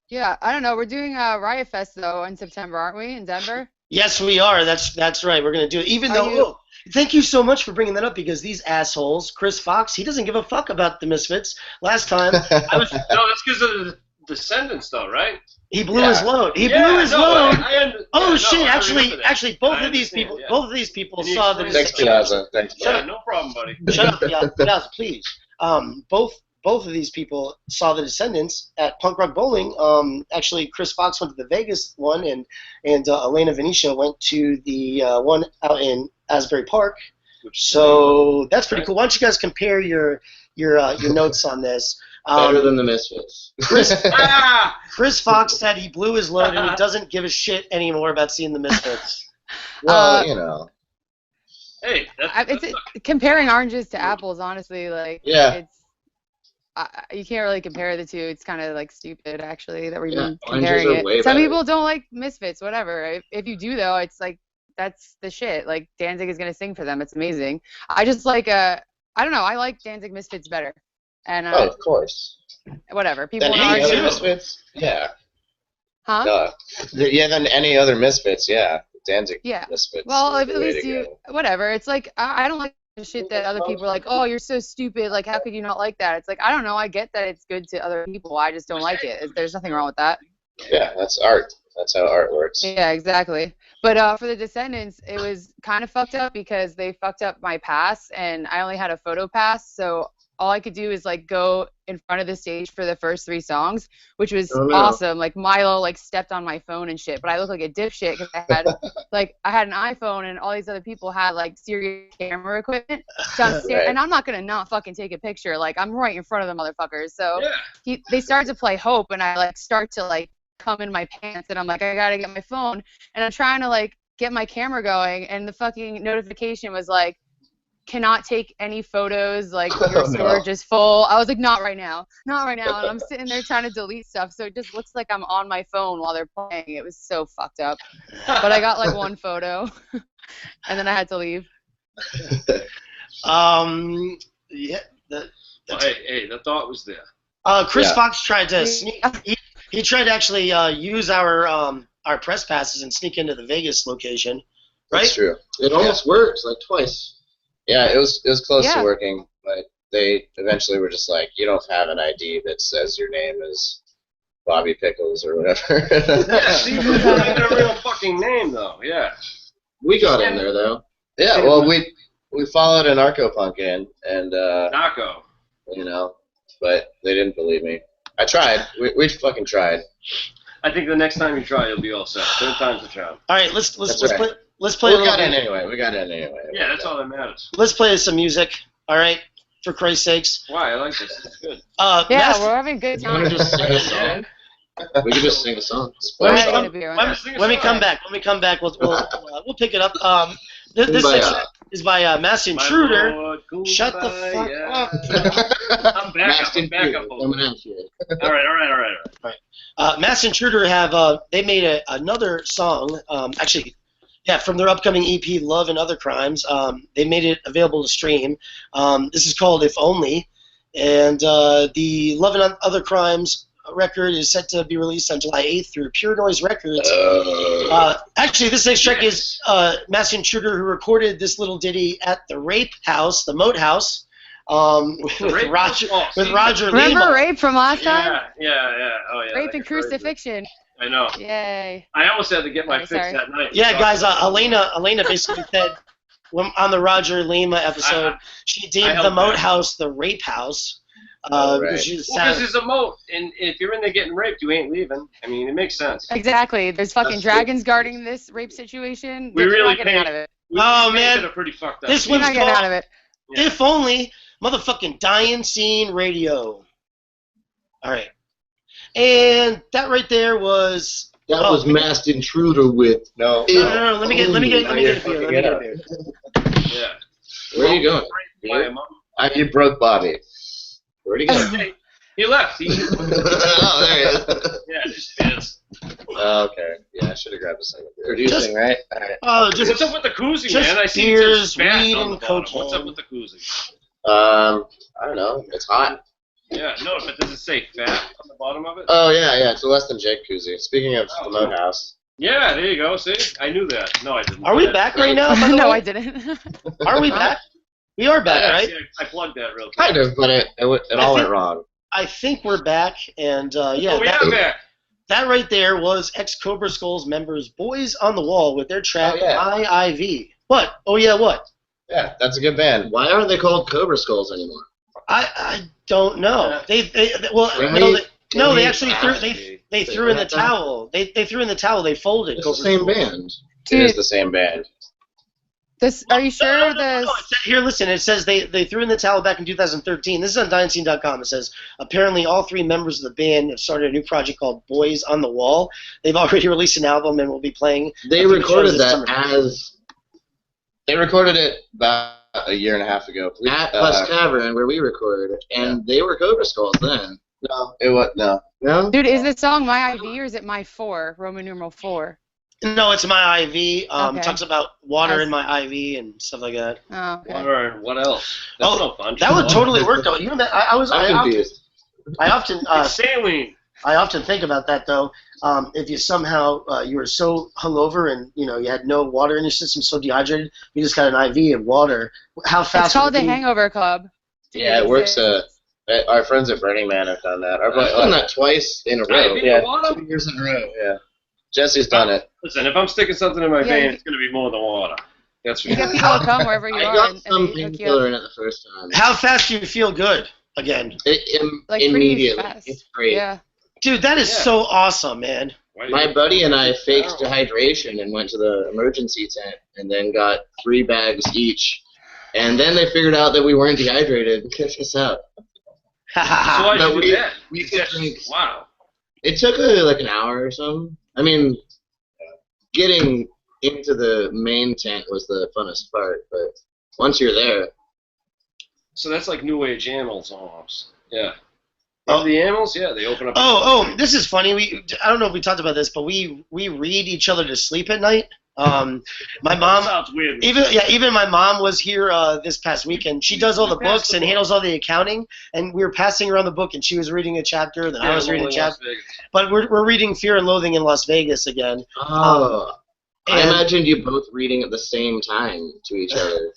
Yeah, I don't know. We're doing Riot Fest though in September, aren't we? In Denver. Yes, we are. That's right. We're going to do it. Even though, thank you so much for bringing that up, because these assholes, Chris Fox, he doesn't give a fuck about the Misfits. Last time, I was. No, that's because of the Descendants, though, right? He blew his load. He blew his load. Shit! I Actually, both of these people saw the. Thanks, Piazza. Thanks. Yeah, no problem, buddy. Shut up, Piazza, please. Both of these people saw the Descendants at Punk Rock Bowling. Actually, Chris Fox went to the Vegas one, and Elena Venetia went to the one out in Asbury Park. So that's pretty cool. Why don't you guys compare your notes on this? Better than the Misfits. Chris Fox said he blew his load and he doesn't give a shit anymore about seeing the Misfits. Well, you know. Hey, It's comparing oranges to apples, honestly. Like, Yeah. You can't really compare the two. It's kind of like stupid, actually, that we're Yeah, even oranges comparing are it. way Some better. people don't like Misfits, whatever. If you do, though, it's like that's the shit. Like Danzig is gonna sing for them. It's amazing. I just like I don't know. I like Danzig Misfits better. And Oh, of course. whatever. People Than in any orange. other Misfits? Yeah. Huh? Yeah, than any other Misfits, yeah. Danzig Yeah. Misfits. Well, is at the way least to you, go. whatever. It's like I don't like the shit that other people are like, oh, you're so stupid. Like, how could you not like that? It's like, I don't know. I get that it's good to other people. I just don't like it. There's nothing wrong with that. Yeah, that's art. That's how art works. Yeah, exactly. But for the Descendants, it was kind of fucked up because they fucked up my pass, and I only had a photo pass, so all I could do is like go in front of the stage for the first 3 songs, which was awesome. Like Milo like stepped on my phone and shit, but I looked like a dipshit because I had an iPhone and all these other people had like serious camera equipment. So I'm and I'm not gonna not fucking take a picture. Like I'm right in front of the motherfuckers. So they started to play Hope, and I like start to like come in my pants, and I'm like, I gotta get my phone, and I'm trying to like get my camera going, and the fucking notification was like, cannot take any photos, like your storage is full. I was like, not right now, and I'm sitting there trying to delete stuff, so it just looks like I'm on my phone while they're playing. It was so fucked up. But I got like 1 photo and then I had to leave. Yeah. Hey, the thought was there. Chris Fox tried to sneak. He tried to actually use our press passes and sneak into the Vegas location. Right? That's true. It almost worked, like twice. Yeah, it was close to working, but they eventually were just like, you don't have an ID that says your name is Bobby Pickles or whatever. Yeah, see, you had a real fucking name, though. Yeah. We got in there, though. Yeah, well, we followed an Narco-Punk in, and, Narco. you know, but they didn't believe me. I tried. We fucking tried. I think the next time you try, you'll be all set. 3rd time's the charm. All right, let's play. We got in anyway. Yeah, that's all that matters. Let's play some music. All right, for Christ's sakes. Why? I like this. It's good. We're having a good You want to time. just sing a song? We could just sing a song. When we When come back, we'll pick it up. This section is by Mass Intruder. Lord, Shut the fuck up. I'm back up. Coming out here. All right. Mass Intruder they made another song, from their upcoming EP, Love and Other Crimes. They made it available to stream. This is called If Only, and the Love and Other Crimes record is set to be released on July 8th through Pure Noise Records. This next track is Mass Intruder, who recorded this little ditty at the Rape House, the Moat House, with Roger Lima. Remember Rape from last time? Yeah. Oh, yeah. Rape and Crucifixion. I know. Yay. I almost had to get my fix that night. Yeah, guys, Elena basically said on the Roger Lima episode, she deemed the Moat House the Rape House. Because there's a moat, and if you're in there getting raped, you ain't leaving. I mean, it makes sense. Exactly. There's fucking dragons guarding this rape situation. We really not getting out of it. Man, pretty fucked up. This We're one's not getting out of it. If Only, motherfucking Dying Scene Radio. All right. And that right there was. That was Masked Intruder with. No. No. Let me get a beer. Yeah. Where are you going? Buy him up. You broke Bobby. Where'd he go? Hey, he left. Oh, there he is. Yeah, just is. Okay. Yeah, I should have grabbed a second. Producing, right? All right. What's up with the koozie, just man? I see beers, it says fat weed, on the and bottom. cocaine. What's up with the koozie? I don't know. It's hot. Yeah, no, but does it say fat on the bottom of it? Oh, yeah. It's a less than Jake koozie. Speaking of the Moat House. Yeah, there you go. See? I knew that. No, I didn't. Are we back right now? By the No, way? I didn't. Are we back? We are back, Yeah, right? see, I plugged that real quick. Kind of, but it all went wrong. I think we're back, and yeah, Oh, we are back. that right there was ex-Cobra Skulls members Boys on the Wall with their track Oh, yeah. My IV. What? Oh, yeah, what? Yeah, that's a good band. Why aren't they called Cobra Skulls anymore? I don't know. They Right? they actually threw Actually, they threw in the towel. They threw in the towel. They folded. It's the Cobra same Skulls. band. It is Dude, the same band. are you sure this? No, here, listen. It says they threw in the towel back in 2013. This is on Dynasty.com. It says apparently all three members of the band have started a new project called Boys on the Wall. They've already released an album and will be playing. They a few recorded shows this that summer. as They recorded it about a year and a half ago. at Plus Cavern where we recorded, and they were Cobra Skulls then. No, it was no. No? Dude, is the song My IV or is it My 4, Roman numeral 4? No, it's My IV. Okay. Talks about water in my IV and stuff like that. Oh, okay. Water and what else? That's no fun. That would totally work though. You know that I I'm confused. often It's saline. I often think about that though. If you somehow you were so hungover and you had no water in your system, so dehydrated, you just got an IV of water. How fast? It's called would the it be? Hangover Club. Yeah, it works. Our friends at Burning Man have done that. I've done that twice in a row. IV Yeah. water? 2 years in a row. Yeah, Jesse's done it. Listen, if I'm sticking something in my Yeah, vein, you- it's going to be more than water. That's for You get sure. people to come wherever you I are got and some they hook you painkiller up. in it the first time. How fast do you feel good again? Like pretty Immediately. fast. It's great. Yeah. Dude, that is Yeah. so awesome, man. Why do My you- buddy and I faked dehydration and went to the emergency tent and then got 3 bags each. And then they figured out that we weren't dehydrated and kicked us out. So why'd But you do that? we You could just- drink. Wow. It took like an hour or something. I mean, getting into the main tent was the funnest part, but once you're there, So that's like New Age animals almost. Yeah. Oh. The animals? Yeah, they open up. Oh, this is funny. I don't know if we talked about this, but we read each other to sleep at night. My That mom, sounds weird. even my mom was here this past weekend. She does all the books and handles all the accounting. And we were passing around the book, and she was reading a chapter, then I was reading a chapter. But we're reading Fear and Loathing in Las Vegas again. I And- imagined you both reading at the same time to each other.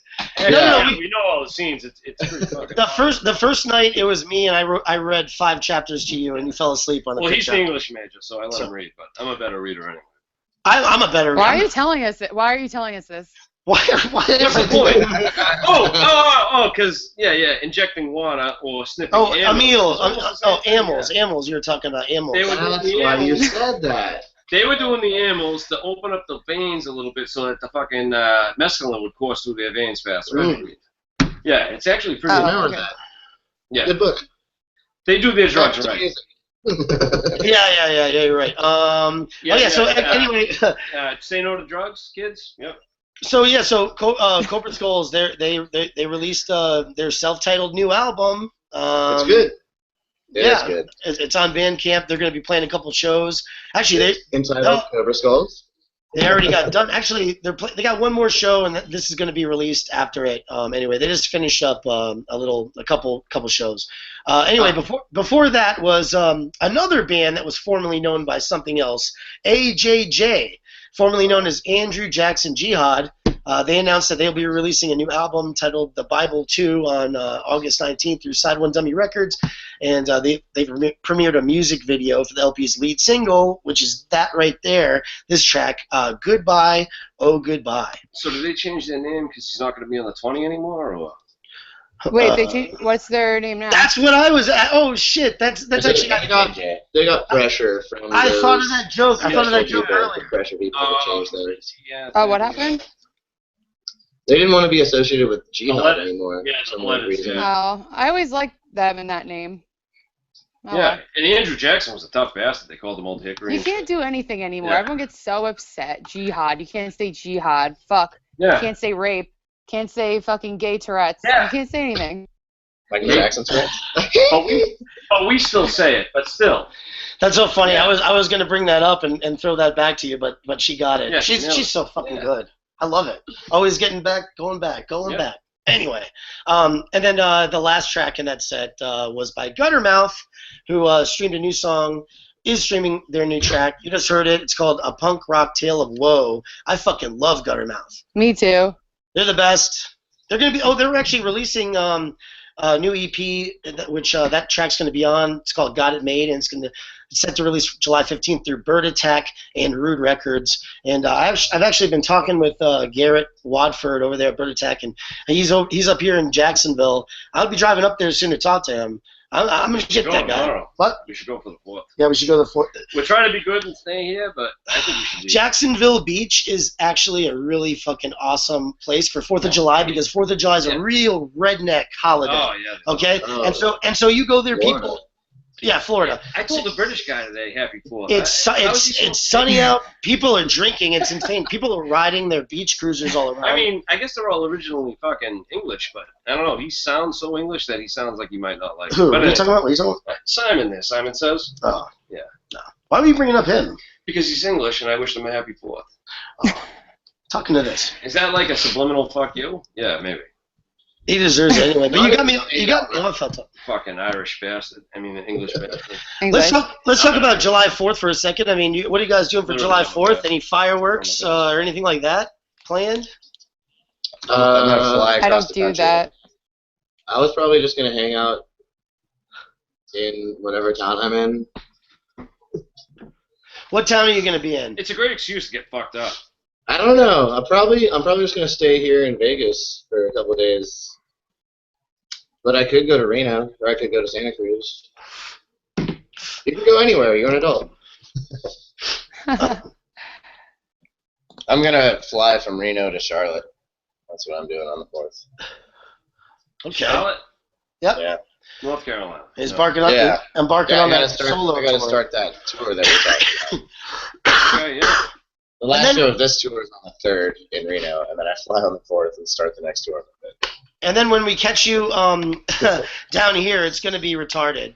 No, we know all the scenes. It's pretty fucking. The first night it was me, and I read 5 chapters to you, and you fell asleep on the Well, fifth he's chapter. an English major, so I let him read. But I'm a better reader anyway. I'm a better. Why are you telling us it? Why are you telling us this? Why What's the point? Because injecting water or sniffing. Oh, animals. animals. Animals. You were talking about animals. They were That's doing the why you animals. said that. They were doing the animals to open up the veins a little bit so that the fucking mescaline would course through their veins faster. Yeah, it's actually pretty. Oh, Remember okay. that. Yeah, Good book. they do their drugs That's right. amazing. Yeah, you're right. Anyway, Say no to drugs, kids. Yep. Cobra Skulls, they released their self-titled new album. It's good. It is good. It's on Bandcamp. They're going to be playing a couple shows. Actually, Entitled Cobra Skulls. they already got done. Actually, they got one more show, and this is going to be released after it. Anyway, they just finished up a couple shows. Before that was another band that was formerly known by something else, AJJ, formerly known as Andrew Jackson Jihad. They announced that they'll be releasing a new album titled The Bible 2 on August 19th through Side One Dummy Records, and they've premiered a music video for the LP's lead single, which is that right there, this track, Goodbye, Oh Goodbye. So did they change their name because he's not going to be on the 20 anymore, or what? Wait, what's their name now? That's what I was at. Oh, shit, that's actually... They got pressure from I those thought of that joke. I thought of that joke people, earlier. pressure people to change theirs. Yeah. Oh, what happened? They didn't want to be associated with Jihad letter- anymore yeah, for the some letters, reason. yeah. Oh, I always liked them in that name. Oh, Yeah, and Andrew Jackson was a tough bastard. They called him Old Hickory. you can't do anything anymore. Yeah. Everyone gets so upset. Jihad. You can't say jihad. Fuck. Yeah. You can't say rape. Can't say fucking gay Tourette's. Yeah. You can't say anything. Michael Jackson's right. but we still say it, but still. That's so funny. Yeah. I was gonna bring that up and throw that back to you, but she got it. Yeah, she's so fucking Yeah. good. I love it. Always getting back, going back. Yeah. Anyway, and then the last track in that set was by Guttermouth, who streamed a new song. Is streaming their new track. You just heard it. It's called A Punk Rock Tale of Woe. I fucking love Guttermouth. Me too. They're the best. They're gonna be. Oh, they're actually releasing a new EP, which that track's gonna be on. It's called Got It Made, and it's set to release July 15th through Bird Attack and Rude Records. And I've actually been talking with Garrett Wadford over there at Bird Attack, and he's up here in Jacksonville. I'll be driving up there soon to talk to him. I'm gonna get that guy. Tomorrow. What? We should go for the 4th. Yeah, we should go to the 4th. We're trying to be good and stay here, but I think we should leave. Jacksonville Beach is actually a really fucking awesome place for 4th of July because 4th of July is a real redneck holiday. Oh, yeah. Okay, Oh. and so you go there, Florida. people. Yeah, Florida. I told the British guy today, Happy 4th. It's sunny out. People are drinking. It's insane. People are riding their beach cruisers all around. I mean, I guess they're all originally fucking English, but I don't know. He sounds so English that he sounds like you might not like. Who? But What are you talking about? What are you talking about? Simon there. Simon says. Oh, Yeah. No. Why were you bringing up him? Because he's English, and I wish him a Happy 4th. Talking to this. Is that like a subliminal fuck you? Yeah, maybe. He deserves it anyway. But you got me. You got me all felt up. Fucking Irish bastard. I mean, English bastard. English. Let's talk about July 4th for a second. I mean, what are you guys doing for July 4th? Any fireworks or anything like that planned? I'm gonna fly I across don't the do country. that. I was probably just gonna hang out in whatever town I'm in. What town are you going to be in? It's a great excuse to get fucked up. I don't know. I'm probably just gonna stay here in Vegas for a couple of days. But I could go to Reno, or I could go to Santa Cruz. You can go anywhere. You're an adult. I'm gonna fly from Reno to Charlotte. That's what I'm doing on the 4th. Okay. Charlotte? Yep. Yeah. North Carolina. He's embarking on Yeah. embarking Yeah, on I that solo I gotta tour. start that tour that we talked about. Okay, yeah. The last then- show of this tour is on the 3rd in Reno, and then I fly on the 4th and start the next tour. And then when we catch you down here, it's going to be retarded.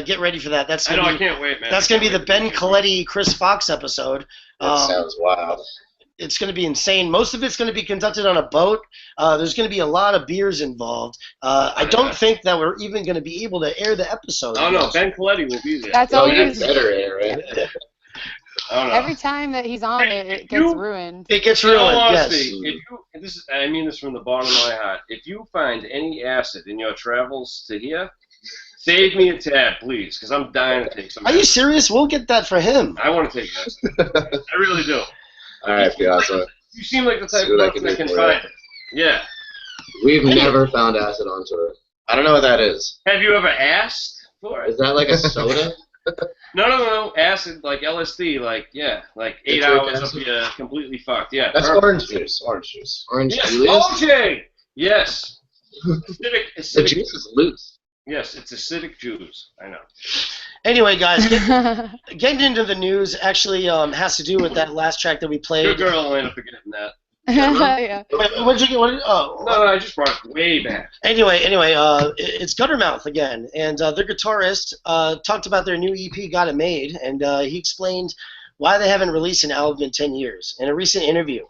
Get ready for that. That's I know, gonna I be, can't wait, man. that's going to be the Ben Coletti, Chris Fox episode. That sounds wild. It's going to be insane. Most of it's going to be conducted on a boat. There's going to be a lot of beers involved. I don't think that we're even going to be able to air the episode. Oh, no, Ben Coletti will be there. That's Oh, always you better air it. I don't know. every time that he's on it, it gets ruined. It gets In all ruined, honesty, yes. if you, and this is, I mean this from the bottom of my heart, if you find any acid in your travels to here, save me a tab, please, because I'm dying to take some Are you acid. serious? We'll get that for him. I want to take acid. I really do. All right, Piazza. You seem like the type See of what I person can that do can for find it. Yeah. We've never found acid on tour. I don't know what that is. Have you ever asked for Is it? that like a soda? No. Acid, like LSD, like, yeah. Like 8 It's hours acid? of you completely fucked. Yeah. That's perfect. orange juice. Orange juice. Orange Yes, Julius? OJ! Yes. The Acidic. juice is loose. Yes, it's acidic juice. I know. Anyway, guys, getting into the news actually has to do with that last track that we Good played. girl, Elena, for getting that. Yeah. Wait, what did you get? No, I just brought it way back. Anyway, it's Guttermouth again, and their guitarist talked about their new EP, Got It Made, and he explained why they haven't released an album in 10 years in a recent interview.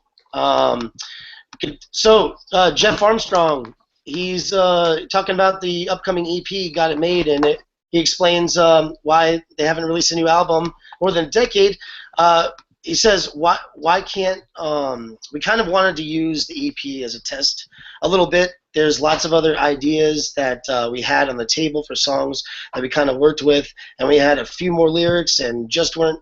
So Jeff Armstrong, he's talking about the upcoming EP, Got It Made, and he explains why they haven't released a new album more than a decade. He says, why can't, we kind of wanted to use the EP as a test a little bit. There's lots of other ideas that we had on the table for songs that we kind of worked with, and we had a few more lyrics and just weren't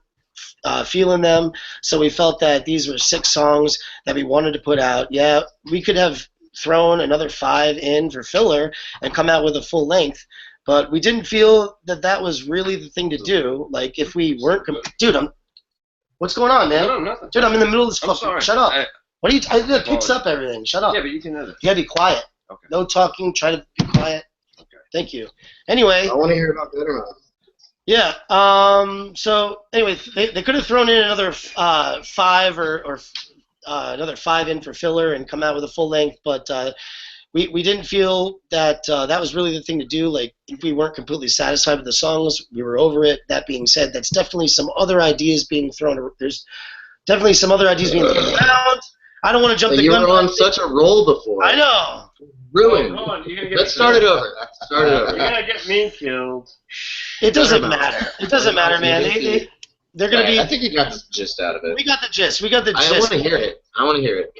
feeling them. So we felt that these were 6 songs that we wanted to put out. Yeah, we could have thrown another 5 in for filler and come out with a full length, but we didn't feel that that was really the thing to do. Like, if we weren't, what's going on, man? No, nothing. Dude, I'm in the middle of this I'm fucking. sorry. Shut up. What are you? It picks up everything. Shut up. Yeah, but you can edit. You gotta be quiet. Okay. No talking. Try to be quiet. Okay. Thank you. Anyway, I want to hear about Guttermouth. Yeah. So anyway, they could have thrown in another 5 or another 5 in for filler and come out with a full length, but we didn't feel that that was really the thing to do. Like, if we weren't completely satisfied with the songs, we were over it. That being said, that's definitely some other ideas being thrown. There's definitely some other ideas being thrown around. I don't want to jump the You gun. were on such a roll before. I know. Ruined. Hold on, you're gonna get Let's start it over. Start it You're over. gonna get me killed. It doesn't matter. It doesn't matter, man. They're gonna be. I think you got the gist out of it. We got the gist. We got the gist. I want to hear it. I want to hear it.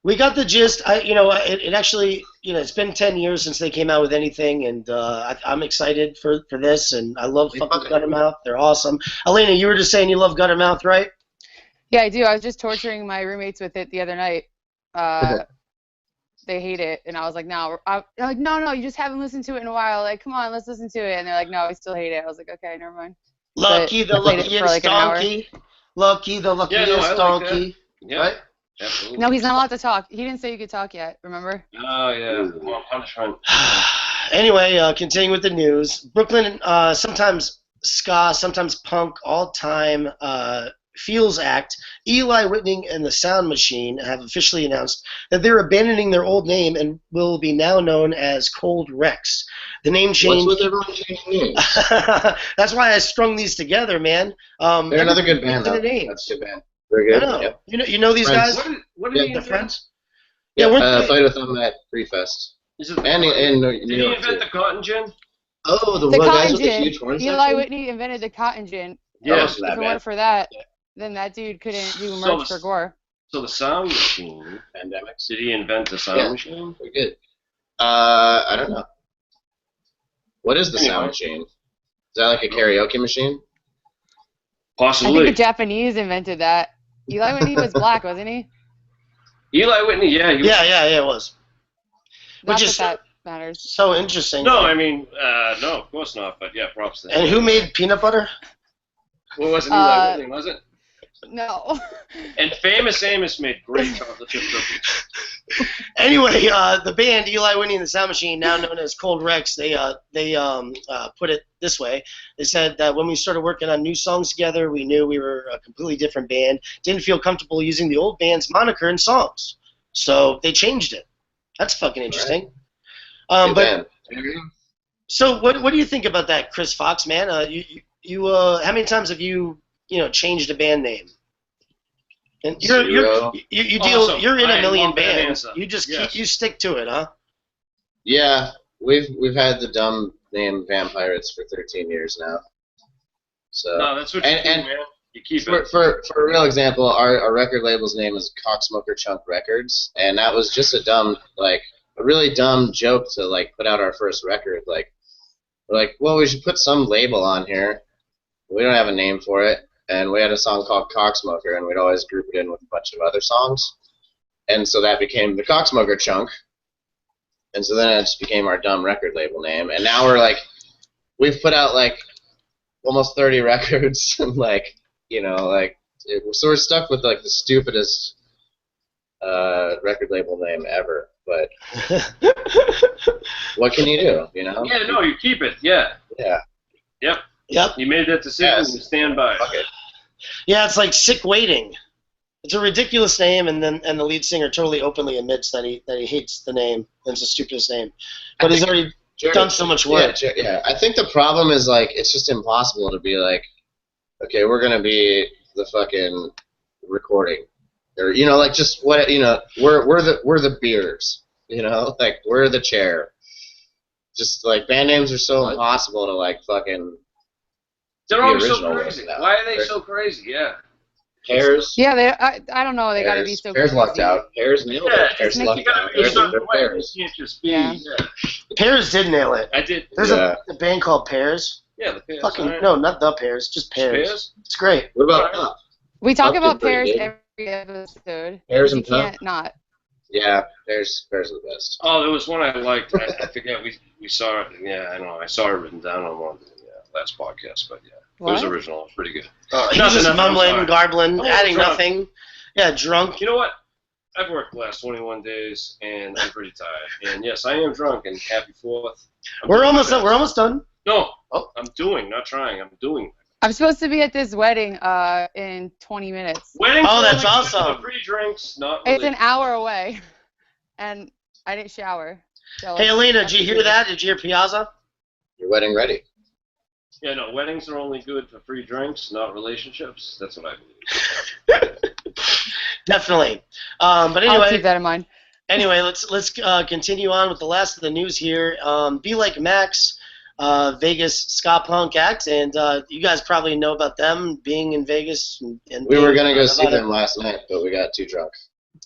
We got the gist. It actually, it's been 10 years since they came out with anything, and I'm excited for this, and I love fucking Guttermouth. They're awesome. Elena, you were just saying you love Guttermouth, right? Yeah, I do. I was just torturing my roommates with it the other night. They hate it, and I was like, no. I'm like, no, you just haven't listened to it in a while. Like, come on, let's listen to it. And they're like, no, we still hate it. I was like, okay, never mind. Lucky the luckiest donkey. Lucky the luckiest donkey. Yeah. Right? Absolutely. No, he's not allowed to talk. He didn't say you could talk yet, remember? Oh, yeah. Well, punishment. Anyway, continuing with the news. Brooklyn, sometimes ska, sometimes punk, all-time Feels Act, Eli Whitney and the Sound Machine have officially announced that they're abandoning their old name and will be now known as Cold Rex. The name change. What's with everyone changing names? That's why I strung these together, man. They're another good band, though. Name. That's a good band. They're good. I know. Yep. You know these Friends. guys? What are Yeah, the friends? Yeah, we're played with them at Pre-Fest. Is it And in New did he York, invent too. the cotton gin? Oh, the The one guys cotton with the gin. huge horns. Eli Whitney invented the cotton gin. Yes. If it weren't for that, then that dude couldn't do So merch the- for Gore. So the sound machine. Pandemics. Did he invent the sound Yeah. machine? We're good. I don't know. What is the Anyway. sound machine? Is that like a karaoke machine? I Possibly. think the Japanese invented that. Eli Whitney was black, wasn't he? Eli Whitney, yeah. Yeah, it was. Not Which is that matters. so interesting. No, I mean, no, of course not. But yeah, props to him. And who made peanut butter? What was it? Eli Whitney, was it? No. And Famous Amos made great chocolate chip cookies. Anyway, the band Eli Whitney and the Sound Machine, now known as Cold Rex, they put it this way. They said that when we started working on new songs together, we knew we were a completely different band. Didn't feel comfortable using the old band's moniker in songs, so they changed it. That's fucking interesting. Good But band. so, what do you think about that, Chris Fox, man? You how many times have you changed a band name? And you deal Awesome. you're in I a million love that bands. answer. You just Yes. you stick to it, huh? Yeah, we've had the dumb name Vampirates for 13 years now. So No, that's what you do, And- man. You keep for, it. for a real example, our record label's name is Cocksmoker Chunk Records, and that was just a really dumb joke to put out our first record. We're like, well, we should put some label on here. We don't have a name for it, and we had a song called Cocksmoker, and we'd always group it in with a bunch of other songs, and so that became the Cocksmoker Chunk, and so then it just became our dumb record label name, and now we've put out almost 30 records, and so we're stuck with the stupidest record label name ever. But what can you do? Yeah, no, you keep it. Yeah. Yeah. Yep. Yep. You made that decision. Yes. You stand by it. Okay. Yeah, it's like Sick Waiting. It's a ridiculous name, and the lead singer totally openly admits that he hates the name. And it's the stupidest name, but he's already done so much work. Yeah. I think the problem is it's just impossible to be okay, we're gonna be the fucking recording, or just what we're the beers, we're the chair. Just band names are so impossible to fucking. They're always so original crazy. now. Why are they so crazy? Yeah. Pears. Yeah, I don't know. They got to be so Pears crazy. lucked out. Pears nailed Yeah, it. Pears you lucked gotta out. be a Pears certain are way. Pears. You can't just be. Yeah. Pears did nail it. I did. There's Yeah. a band called Pears. Yeah, the Pears. Fucking right? no, not the Pears, just Pears. Pears? It's great. What about Pup? We talk Pup about did pretty pears good. every episode. Pears You and Pup? can't not. Yeah, Pears are the best. Oh, there was one I liked. I forget. We saw it. Yeah, I know. I saw it written down on one of the last podcast, but yeah. It was What? original. It was pretty good. He's Nothing, just I'm mumbling, sorry. garbling, I'm adding drunk. nothing. Yeah, drunk. You know what? I've worked the last 21 days, and I'm pretty tired. And yes, I am drunk, and happy 4th. We're almost done. No, Oh. I'm doing, not trying. I'm doing. I'm supposed to be at this wedding in 20 minutes. Weddings Oh, are that's only good awesome. for free drinks, not It's an religion. hour away, and I didn't shower. So Hey, Elena, did you hear that? Did you hear Piazza? Your wedding ready. Yeah, no, weddings are only good for free drinks, not relationships. That's what I believe. Definitely. But I'll anyway, keep that in mind. anyway, let's continue on with the last of the news here. Be Like Max, Vegas ska punk act, and you guys probably know about them being in Vegas. And We were gonna go being see them last night, but we got too drunk.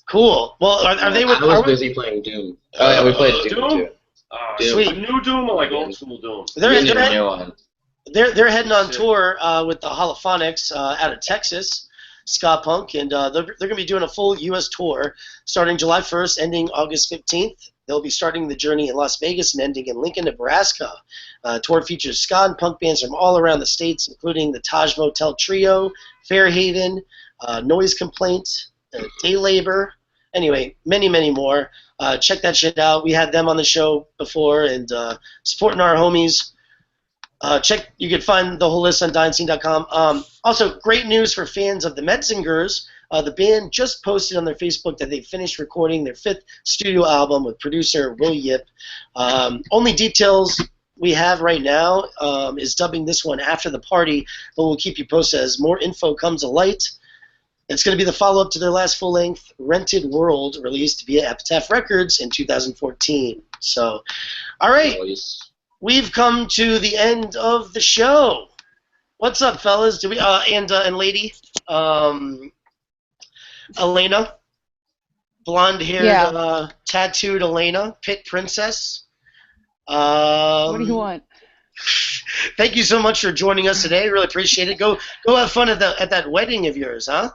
Cool. Well, are they with? I was Are we- busy playing Doom. Oh yeah, we played Doom Doom? too. Sweet. Sweet. New Doom or like old school Doom? They're, We need they're, a new one. they're heading on Sick. tour with the Holophonics out of Texas, ska punk, and they're going to be doing a full U.S. tour starting July 1st, ending August 15th. They'll be starting the journey in Las Vegas and ending in Lincoln, Nebraska. Tour features ska and punk bands from all around the states, including the Taj Motel Trio, Fairhaven, Noise Complaint, Day Labor. Anyway, many, many more. Check that shit out. We had them on the show before, and supporting our homies. You can find the whole list on DyingScene.com. Also, great news for fans of the Metzingers. The band just posted on their Facebook that they finished recording their 5th studio album with producer Will Yip. Only details we have right now is dubbing this one After the Party, but we'll keep you posted as more info comes to light. It's going to be the follow-up to their last full-length Rented World, released via Epitaph Records in 2014. So, all right. We've come to the end of the show. What's up, fellas? Do we and lady, Elena, blonde-haired, tattooed Elena, pit princess. What do you want? Thank you so much for joining us today. Really appreciate it. Go have fun at that wedding of yours, huh?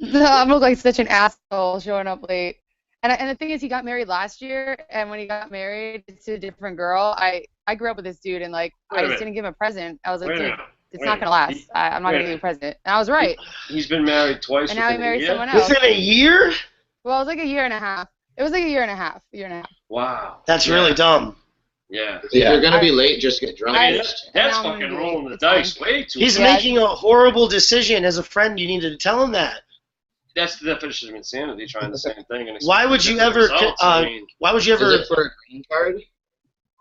I look like such an asshole showing up late. And the thing is, he got married last year, and when he got married to a different girl, I grew up with this dude, and like I just didn't give him a present. I was like, dude, it's not gonna last. I'm not gonna give you a present. And I was right. He's been married twice. And now he within a married year? someone else. Within a year? Well, it was like a year and a half. It was like a year and a half. Wow. That's really dumb. Yeah. If you're gonna be late, just get drunk. I mean, I- that's I'm fucking gonna be rolling late. the It's dice fine. way too. He's much. making a horrible decision. As a friend, you needed to tell him that. That's the definition of insanity. Trying the same thing. And Why would you different ever? results. I mean, Why would you Is ever? it for a green card?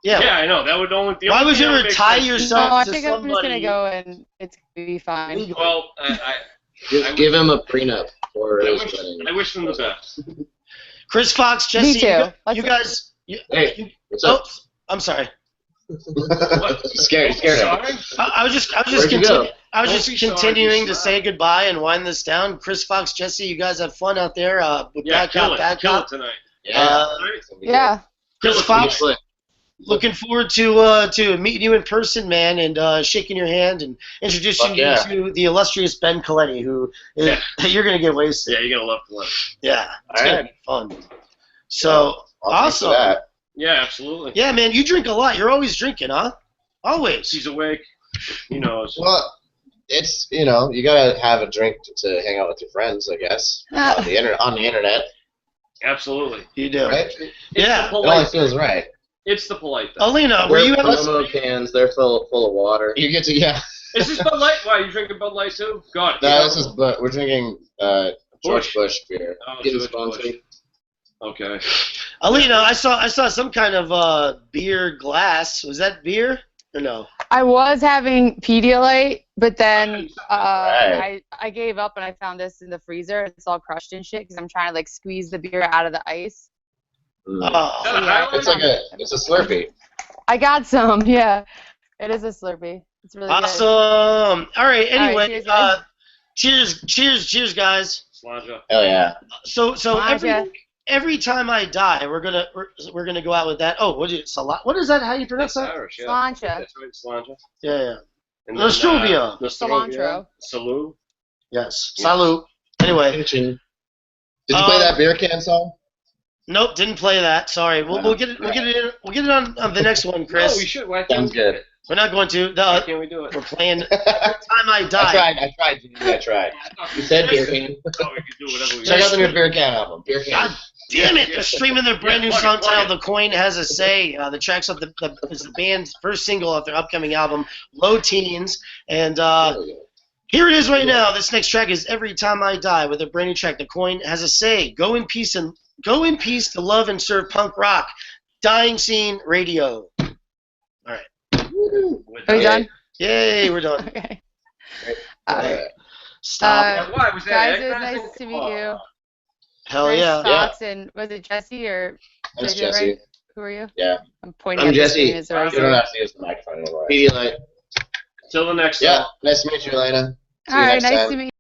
Yeah. yeah, I know that would only. The Why only would you thing that ever make tie sense- yourself No, I to think I'm just gonna somebody? go and it's gonna be fine. legally? Well, Just give him a prenup for his wish, wedding. I wish them the best. Chris Fox, Jesse, Me too. you guys. Hey, what's Oh, up? I'm sorry. What? Scared him. Sorry? I was just Where'd you go? Don't be sorry, continuing be to sorry. say goodbye and wind this down. Chris Fox, Jesse, you guys have fun out there with Yeah, Bad Cop, Bad kill it Cop. tonight. Uh, Yeah. Chris Fox, looking forward to meeting you in person, man, and shaking your hand and introducing Fuck yeah. you to the illustrious Ben Coletti, who you're gonna get wasted. Yeah, you're gonna love to live. Yeah, it's All gonna right. be fun. So I'll take awesome. that. Yeah, absolutely. Yeah, man, you drink a lot. You're always drinking, huh? Always. He's awake. He knows. Well, it's you gotta have a drink to hang out with your friends, I guess. On the internet, Absolutely. You do. right? It's Yeah. the It only polite. feels right. It's the polite thing. Alina, were you ever? Promo cans? They're full of water. You get to Is this Bud Light? Why, you drinking Bud Light too? God. No, this is but we're drinking George Bush. Bush beer. Oh, Getting George sponsored. Bush. Okay. Alina, I saw some kind of beer glass. Was that beer or no? I was having Pedialyte, but then Right. I gave up and I found this in the freezer. It's all crushed and shit because I'm trying to like squeeze the beer out of the ice. Oh, Yeah. It's a Slurpee. I got some, yeah. It is a Slurpee. It's really awesome. All right. Anyway, cheers, guys. cheers, guys. Slanja. Hell yeah. So Slanja. every time I die, we're gonna go out with that. Oh, what is that? How you pronounce That's that? Irish, yeah. Slancha. That's right, Slanja. Yeah. And Nostrovia. Cilantro. Salud. Yes. Salute. Anyway, Did you play that beer can song? nope, didn't play that. Sorry. We'll get it. We'll get it on the next one, Chris. No, we should. Why can't Sounds we good. We're not going to. Why can't we do it? We're playing. Every time I die. I tried. You said beer can. Oh, we could do whatever we Check out want. the new beer can album. Beer God can. Damn it! They're streaming their brand new song titled "The Coin Has a Say." The track's up. Is the band's first single off their upcoming album, Low Teens, and here it is right now. This next track is "Every Time I Die" with a brand new track. The Coin Has a Say. Go in peace to love and serve punk rock. Dying Scene Radio. All right. Are we done? Yay, we're done. Okay. Stop. Why was that? Guys, it was nice to meet you. Hell Nice yeah. socks, and was it Jesse or That's did I do it Jesse. right? Who are you? Yeah. I'm pointing I'm at Jesse. the screen as You don't have to use the microphone anymore. Pedialyte. Till the next Yeah. time. Nice to meet you, Elena. See All you right, next nice time. to meet you.